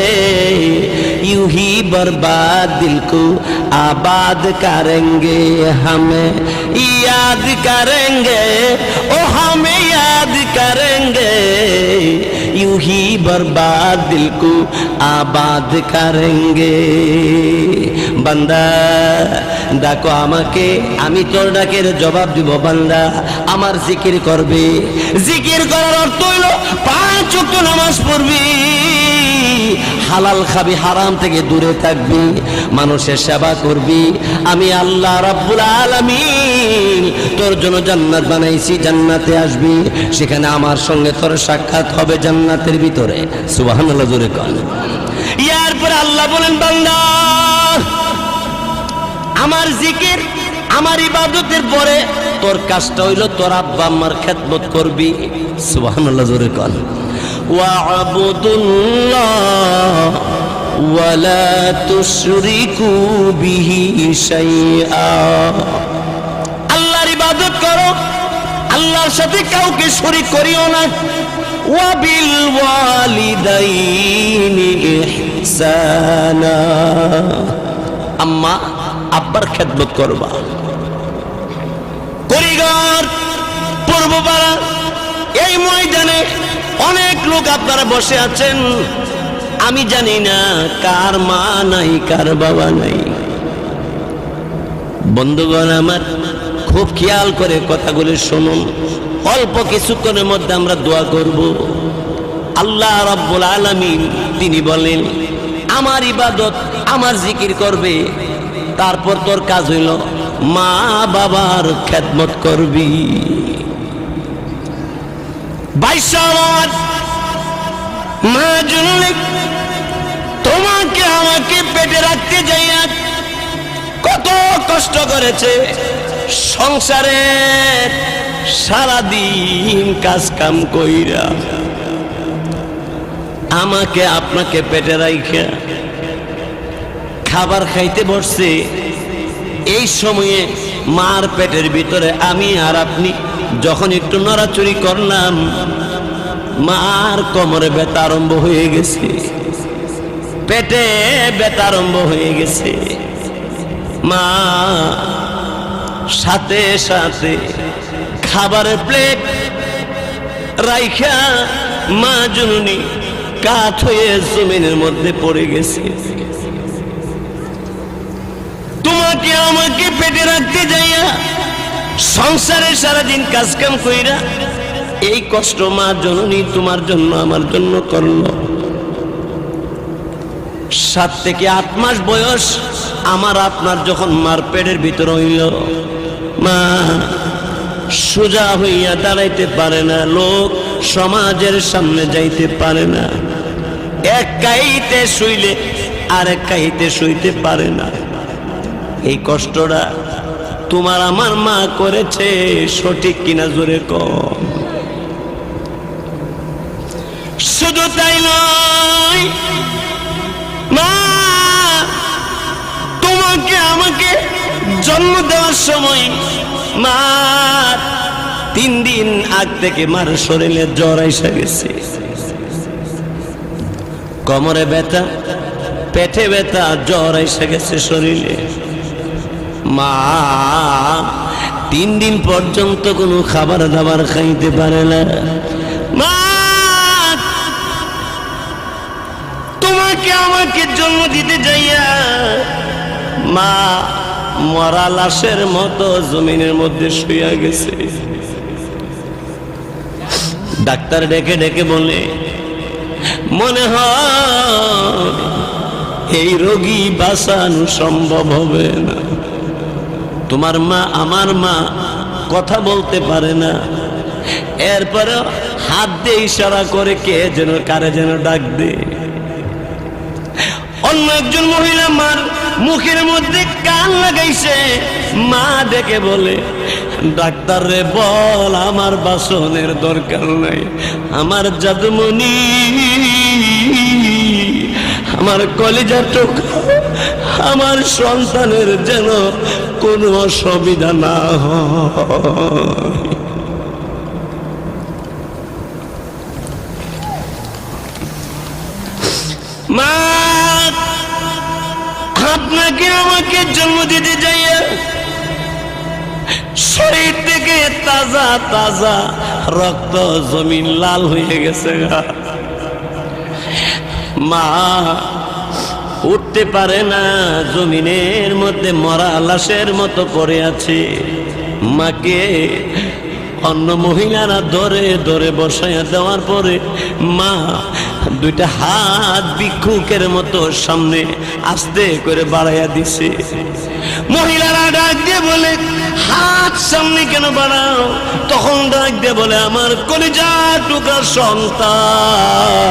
यूं ही बर्बाद दिल को आबाद करेंगे। हमें याद करेंगे, ओ हमें याद करेंगे, यूं ही बर्बाद दिल को आबाद करेंगे। বান্দা ডাকো আমাকে, আমি তোর ডাকের জবাব দিব। বান্দা আমার জিকির করবে। জিকির করার অর্থ হইল 5 ওয়াক্ত নামাজ পড়বি, হালাল খাবি, হারাম থেকে দূরে থাকবি, মানুষের সেবা করবি। আমি আল্লাহ রাব্বুল আলামিন তোর জন্য জান্নাত বানাইছি, জান্নাতে আসবি, সেখানে আমার সঙ্গে তোর সাক্ষাৎ হবে জান্নাতের ভিতরে। সুবহানাল্লাহ জোরে কর। ইয়ার পরে আল্লাহ বলেন, বান্দা আমার জিকির আমার ইবাদতের পরে তোর কাজটা হইল তোর আব্বা আম্মার খেদমত করবি। সুবহানাল্লাহ জোরে কর। ওয়া'বুদুল্লাহ ওয়ালা তুশরিকু বিহি শাইআ। আল্লাহর ইবাদত করো, আল্লাহর সাথে কাউকে শরীক করিও না। ওয়া বিল ওয়ালিদাইনি ইহসানা, আম্মা আব্বার খেদমত করবা। করিগর পূর্বপাড়া এই ময়দানে অনেক লোক আপনারা বসে আছেন, আমি জানি না কার মা নাই, কার বাবা নাই। বন্ধুগণ আমার, খুব খেয়াল করে কথাগুলি শুনুন। অল্প কিছুক্ষণের মধ্যে আমরা দোয়া করব। আল্লাহ রাব্বুল আলামিন তিনি বলেন, আমার ইবাদত আমার জিকির করবে, তারপর তোর কাজ হইল মা বাবার খেদমত করবি। বাইশাওয়াত মা জননী তোমাকে আমাকে পেটে রাখতে যাইয়া কত কষ্ট করেছে, সংসারে সারাদিন কাজ কাম কইরা আমাকে আপনাকে পেটে রাইখা খাবার খাইতে বসছে। এই সময়ে মার পেটের ভিতরে আমি আর আপনি যখন একটু নড়াচড়ি করলাম, মার কোমরে ব্যথা আরম্ভ হয়ে গেছে, পেটে ব্যথা আরম্ভ হয়ে গেছে। মা সাথে সাথে খাবারের প্লেট রাইখা মা জননী কাঠ হয়ে জমিনের মধ্যে পড়ে গেছে। তোমাকে আমাকে পেটে রাখতে যাইয়া সংসারে সারাদিন কাজ কাম কইরা এই কষ্ট মা জননী তোমার জন্য আমার জন্য করলো। 7 থেকে 8 মাস বয়স আমার আপনার যখন মার পেটের ভিতর হইল, মা সোজা হইয়া দাঁড়াইতে পারে না, লোক সমাজের সামনে যাইতে পারে না, এক কাইতে শুইলে আর এক কাইতে শুইতে পারে না। এই কষ্টটা তোমার আমার মা করেছে, সঠিক কিনা জোরে কম। শুধু তাই নয়, মা তোমাকে আমাকে জন্ম দেওয়ার সময় মা 3 দিন আগ থেকে মার শরীরে জ্বর এসে গেছে, কোমরে ব্যথা, পেটে ব্যথা, জ্বর এসে গেছে শরীরে। মা 3 দিন পর্যন্ত কোনো খাবার দাবার খাইতে পারে না। মা তোমাকে আমাকে জন্ম দিতে যাইয়া মা মরা লাশের মতো জমিনের মধ্যে শুইয়া গেছে। ডাক্তার ডেকে ডেকে বলে, মনে হয় এই রোগী বাঁচানো সম্ভব হবে না। তোমার মা আমার মা কথা বলতে পারে না, এরপরে হাত দিয়ে ইশারা করে কে যেন কারে যেন ডাক দে। অন্য একজন মহিলা মার মুখের মধ্যে কান লাগাইছে, মা ডেকে বলে, ডাক্তার রে বল আমার বাসনের দরকার নাই, আমার জাদুমণি আমার কলিজার টুকরা আমার সন্তানের যেন কোনো অসুবিধা না হয়। মা আপনাকে আমাকে জন্ম দিতে যাইয়া শরীর থেকে তাজা তাজা রক্ত জমিন লাল হয়ে গেছে। মা উঠতে পারে না, জমিনের মধ্যে মরা লাশের মতো পড়ে আছে। মাকে অন্য মহিলারা ধরে ধরে বসাইয়া দেওয়ার পরে মা দুইটা হাত ভিক্ষুকের মতো সামনে আস্তে করে বাড়াইয়া দিছে। মহিলারা ডাক দিয়ে বলে, হাত সামনে কেন বাড়াও? তখন ডাক দিয়ে বলে, আমার কলিজার টুকরা সন্তান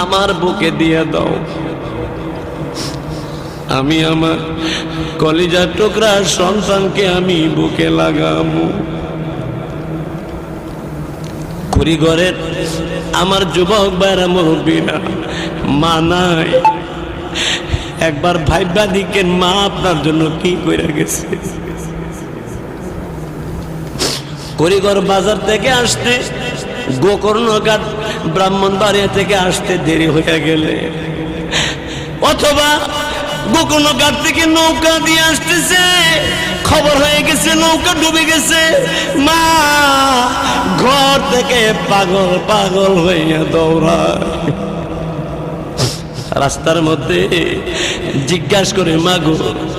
আমার বুকে দিয়ে দাও, আমি আমার কলিজার টুকরা সন্তানকে আমি বুকে লাগাবো। কুড়িঘরের আমার যুবক ভাইরা মুরব্বীরা, মা নাই, একবার ভাইবা দিকেন মা আপনার জন্য কি কইরা গেছে। কুড়িঘর বাজার থেকে আসতে, গোকর্ণঘাট ব্রাহ্মণবাড়িয়া থেকে আসতে দেরি হয়ে গেলে, অথবা গোকর্ণঘাট থেকে নৌকা দিয়ে আসতেছে, খবর হয়ে গেছে নৌকা ডুবে গেছে, মা ঘর থেকে পাগল পাগল হইয়া দৌড়ায়। রাস্তার মধ্যে জিজ্ঞাসা করে, মাগো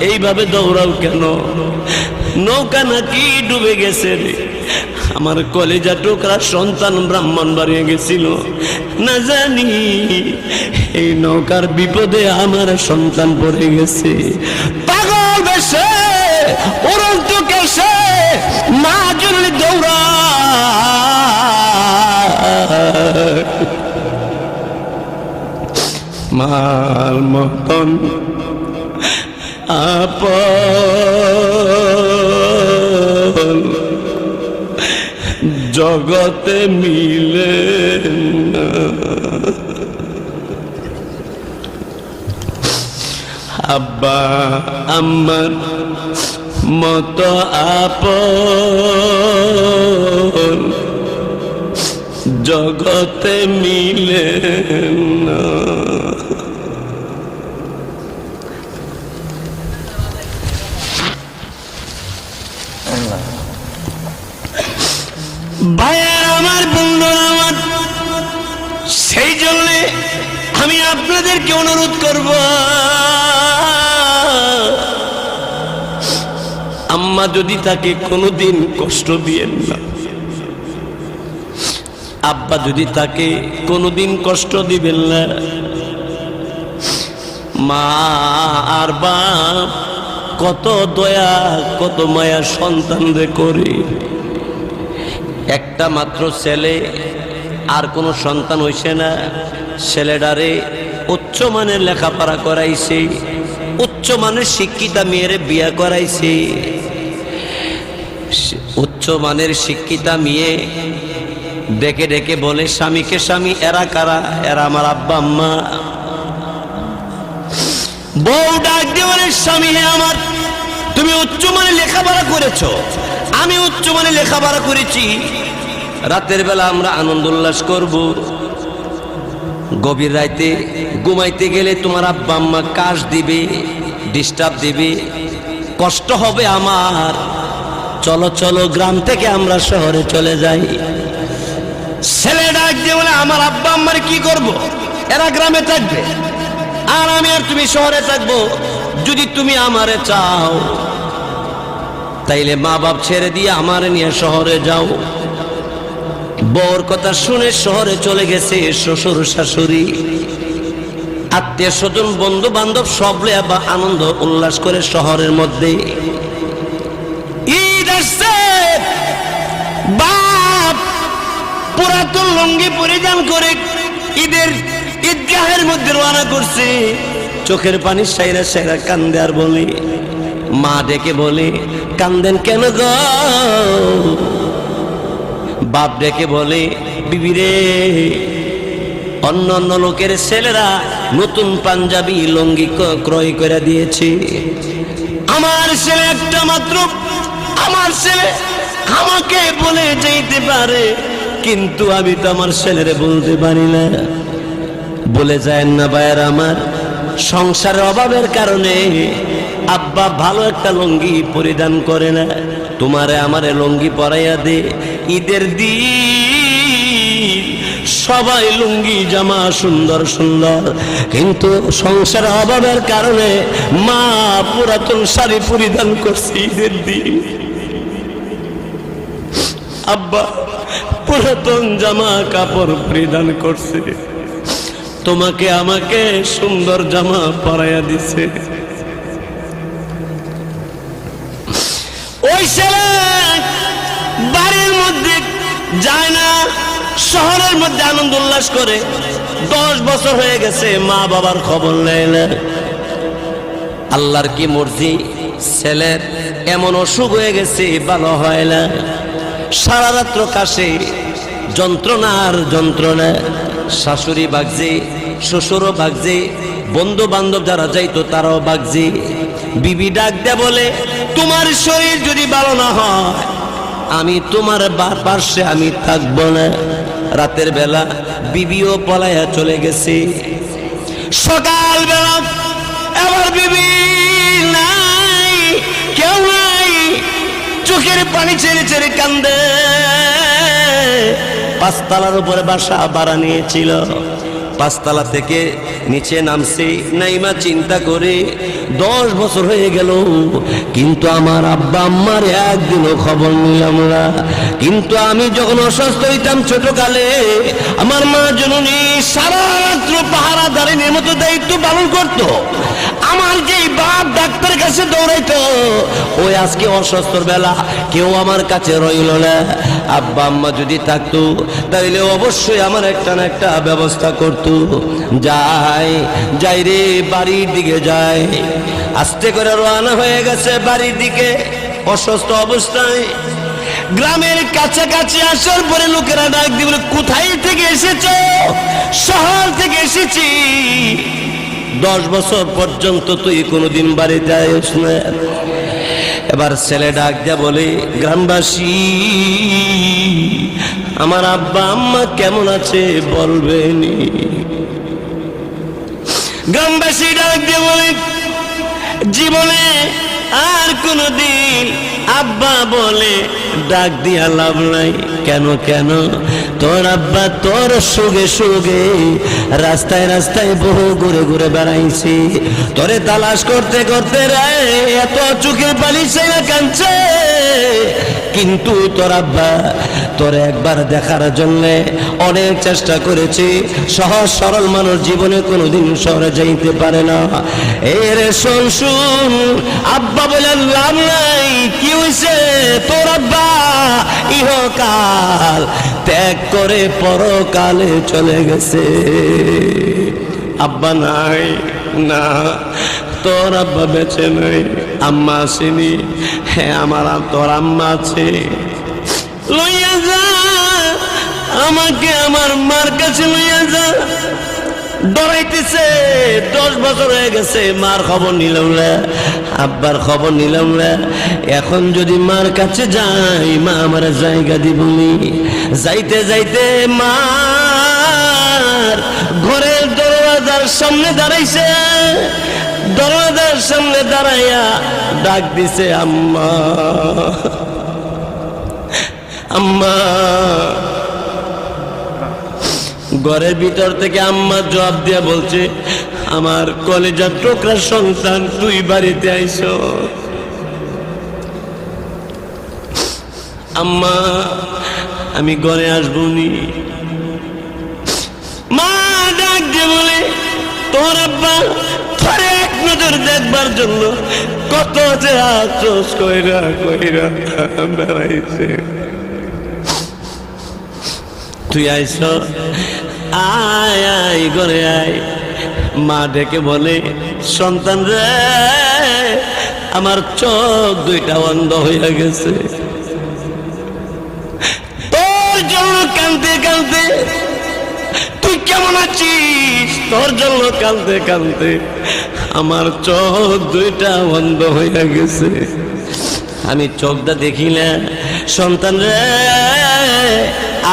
এইভাবে দৌড়াও কেন? নৌকা নাকি ডুবে গেছে রে। আমার কলেজা টুকরা সন্তান ব্রাহ্মণবাড়িয়া গেছিল, না জানি এই নৌকার বিপদে আমার সন্তান পড়ে গেছে। পাগল বেশে উড়ন্ত কেশে মা জন্য দৌড়া, মার মতন আপন জগতে মিলে না। আব্বা আম্মার মতো আপন জগতে মিলে না। ভাইয়ের আমার, বন্ধুরা আমার, সেই জন্য আমি আপনাদেরকে অনুরোধ করব, আম্মা যদি তাকে কোনোদিন কষ্ট দিয়েন না, আব্বা যদি তাকে কোনোদিন কষ্ট দিবেন না। মা আর বাপ কত দয়া কত মায়া সন্তানদের করে। একটা মাত্র ছেলে, আর কোনো সন্তান হইছে না, ছেলেটারে উচ্চমানের লেখাপড়া করাইছে, উচ্চমানের শিক্ষিতা মেয়েরে বিয়া করাইছে। উচ্চমানের শিক্ষিতা মেয়ে ডেকে ডেকে বলে স্বামীকে, স্বামী এরা কারা? এরা আমার আব্বা আম্মা। বউ ডাক দিয়ে বলে, স্বামী হে আমার, তুমি উচ্চমানের লেখাপড়া করেছো, আমি উচ্চমানের লেখাপড়া করেছি, রাতের বেলা আমরা আনন্দ উল্লাস করব, গভীর রাতে ঘুমাইতে গেলে তোমার আব্বা আম্মা কাশ দিবে, ডিস্টার্ব দিবে, কষ্ট হবে আমার, চলো চলো গ্রাম থেকে আমরা শহরে চলে যাই। ছেলে ডাক দিয়ে বলে, আমার আব্বা আম্মার কি করব? এরা গ্রামে থাকবে আর আমি আর তুমি শহরে থাকবো। যদি তুমি আমারে চাও তাইলে মা বাপ ছেড়ে দিয়ে আমারে নিয়ে শহরে যাও। বউর কথা শুনে শহরে চলে গেছে শ্বশুর শাশুড়ি, আত্মীয় স্বজন, বন্ধু বান্ধব সব লইয়া বা আনন্দ উল্লাস করে শহরের মধ্যে। ঈদ আসছে, বাপ পুরাতন লুঙ্গি পরিধান করে ঈদের ঈদগাহের মধ্যে রওনা করছে। চোখের পানি সাইরা সাইরা কান্দে আর বলে, মা ডেকে বলে, কান্দেন কেন গো? বাপ ডেকে বলে, বিবি রে, অন্য অন্য লোকের ছেলেরা নতুন পাঞ্জাবি লুঙ্গি ক্রয় করে দিয়েছে, আমার ছেলে একটা মাত্র, আমার ছেলে আমাকে বলে যেতে পারে, কিন্তু আমি তো আমার ছেলেরে বলতে পারি না। বলে যায় না ভাইয়ের আমার, সংসারের অভাবের কারণে আব্বা ভালো একটা লুঙ্গি পরিধান করে না, তোমারে আমারে লুঙ্গি পরাইয়া দে। ঈদের দিন সবাই লুঙ্গি জামা সুন্দর সুন্দর, কিন্তু সংসারের অভাবের কারণে মা পুরাতন শাড়ি পরিধান করছে ঈদের দিন, আব্বা পুরাতন জামা কাপড় পরিধান করছে, তোমাকে আমাকে সুন্দর জামা পরাইয়া দিছে। ওই ছেলে বাড়ির মধ্যে যায় না, শহরের মধ্যে আনন্দ উল্লাস করে। 10 বছর হয়ে গেছে, মা বাবার খবর নেয় না। আল্লাহর কি মর্জি, ছেলের এমন অসুখ হয়ে গেছে, ভালো হয় না, সারা রাত্র কাশে, যন্ত্রণার যন্ত্রণা। শাশুড়ি বাগছে, শ্বশুরও বাগছে, বন্ধু বান্ধব যারা যাইতো তারাও বাগছে। বিবি ডাক দে বলে, তোমার শরীর যদি ভালো না হয় আমি তোমার পার্শ্বে আমি থাকবো না। রাতের বেলা বিবিও পলাইয়া চলে গেছে। সকাল বেলা আবার বিবি নাই, কেউ নাই, চোখের পানি ছেড়ে ছেড়ে কান্দে। 5 তলার উপরে বাসা ভাড়া নিয়েছিল, 5 তলা থেকে নিচে নামছে। নাইমা চিন্তা করে 10 বছর হয়ে গেল, কিন্তু আমার আব্বা আম্মার একদিনও খবর নিলাম না। কিন্তু আমি যখন অসুস্থ হইতাম ছোটকালে, আমার মা জননী সারা রাত্র পাহারাদারিনীর মতো দায়িত্ব পালন করতো। আমার যেই বাপ ডাক্তারের কাছে দৌড়াইতো, ওই আজকে অসুস্থর বেলা কেউ আমার কাছে রইল না। আব্বা আম্মা যদি থাকতো তাইলে অবশ্যই আমার একটা না একটা ব্যবস্থা করতো। যাই রে, বাড়ির দিকে যায়। আস্তে করে রওনা হয়ে গেছে বাড়ির দিকে অসুস্থ অবস্থায়। গ্রামের কাছাকাছি আসার পরে লোকেরা ডাক দিয়ে বলে, কোথায় থেকে এসেছো? শহর থেকে এসেছি। 10 বছর পর্যন্ত তুই কোনোদিন বাড়িতে আইস না। এবার ছেলে ডাক দিয়া বলে, গ্রামবাসী, আমার আব্বা আম্মা কেমন আছে বলবেন? গ্রামবাসী ডাক দিয়ে বলে, জীবনে আর কোনদিন আব্বা বলে ডাক দিয়া লাভ নাই। কেন কেন? তোর আব্বা তোর সুগে সুগে রাস্তায় রাস্তায় বহু ঘুরে ঘুরে বেড়াইছি, তোরে তালাশ করতে করতে রে এত চোখের পানি ছেড়ে কাঁদছে। কিন্তু তোর আব্বা তোর একবার দেখার জন্য অনেক চেষ্টা করেছি। সহজ সরল মানুষ জীবনে কোনোদিন শহরে যাইতে পারে না। এর শোন শুন, আব্বা বলে লাভ নাই। কি হয়েছে? তোর আব্বা ইহকাল ত্যাগ করে পরকালে চলে গেছে। আব্বা নাই না, তোর আব্বা বেঁচে নাই। আম্মা আসেনি? হ্যাঁ, আমার তোর আম্মা আছে। লইয়া যা আমাকে, আমার মার কাছে লইয়া যা। ডরাইতেছে। 10 বছর হয়ে গেছে, মার খবর নিলাম না, আব্বার খবর নিলাম না। এখন যদি মার কাছে যাই, মা আমার জায়গা দিবনি। যাইতে যাইতে মার ঘরের দরওয়াজার সামনে দাঁড়াইছে। দরওয়াজার সামনে দাঁড়াইয়া ডাক দিছে, আম্মা আম্মা। ঘরের ভিতর থেকে আম্মা জবাব দিয়া বলছে, আমার কলেজার টুকরা সন্তান, তুই বাড়িতে আইছো। আম্মা আমি ঘরে আসবনি। মা ডাক দিয়ে বলে তোর আব্বা তোরে এক নজর দেখবার জন্য কত যে আফসোস কইরা কইরা বেড়াইছে, তুই আইস আয় আয় ঘরে আয়। মা ডেকে বলে সন্তান রে আমার চোখ দুইটা বন্ধ হইয়া গেছে, তোর জন্য কাঁদতে কাঁদতে, তুই কেমন আছিস, তোর জন্য কাঁদতে কাঁদতে আমার চোখ দুইটা বন্ধ হইয়া গেছে, আমি চোখটা দেখি না। সন্তান রে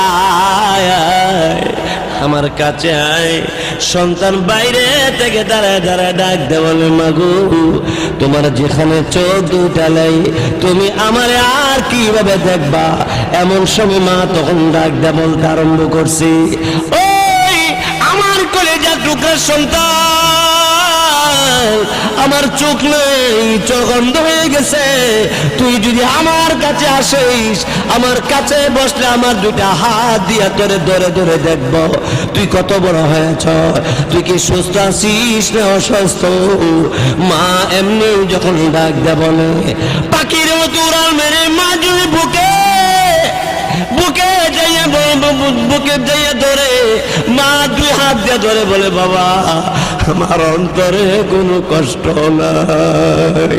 আয় আয় আমার কাছে আয়। সন্তান বাইরে থেকে দাঁড়ায় দাঁড়ায় ডাক দে বলে মাগো তোমার যেখানে চোখ দুটা লাই তুমি আমার আর কিভাবে দেখবা। এমন সময় মা তখন ডাক দে বলতে আরম্ভ করছি, ওই আমার কলেজা টুকরা সন্তান, আমার চোখ নেই, চোখ অন্ধ হয়ে গেছে, তুই যদি আমার কাছে আসিস, আমার কাছে বসলে আমার দুইটা হাত দিয়া তোরে ধরে ধরে দেখব তুই কত বড় হয়েছ, তুই কি সুস্থ আছিস না অসুস্থ। মা এমনি যখন ডাক দে বলে পাখির মতো উড়াল মেরে মা যদি বুকে বুকে যাইয়া বুকে যাইয়া ধরে, মা দুই হাত দিয়ে ধরে বলে বাবা আমার অন্তরে কোনো কষ্ট নাই।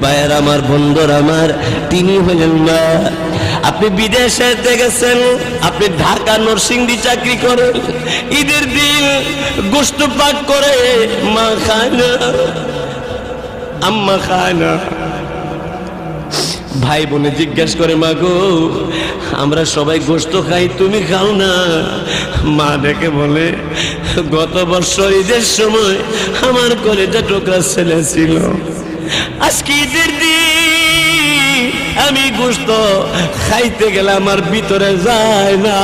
ভাইয়ের আমার বন্ধুর আমার তিনি হলেন মা। আপনি বিদেশে গেছেন, আপনি ঢাকা নরসিংদী চাকরি করেন, ঈদের দিন গোশত পাক করে মা খায় না, আম্মা খায় না। ভাই বোনে জিজ্ঞেস করে মা গো আমরা সবাই গোশত খাই তুমি খাও না। মা ডেকে বলে গত বছর ঈদের সময় আমার কলেজা টুকরা ছেলে ছিল, আজকে ঈদের দিন আমি গোশত খাইতে গেলে আমার ভিতরে যায় না।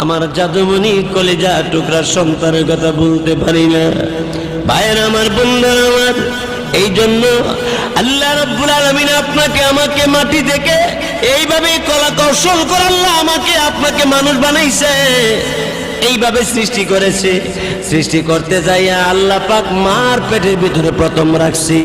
আমার জাদুমণি কলেজা টুকরা সন্তানের কথা বলতে পারি না। ভাইয়ের আমার বন্ধুরা আমার, এই জন্য আল্লাহ রাব্বুল আলামিন আপনাকে আমাকে মাটি থেকে এইভাবে কলা কৌশল করে আল্লাহ আমাকে আপনাকে মানুষ বানাইছে, এইভাবে সৃষ্টি করেছে। সৃষ্টি করতে যাইয়া আল্লাহ পাক মার পেটের ভিতরে প্রথম রাখছি।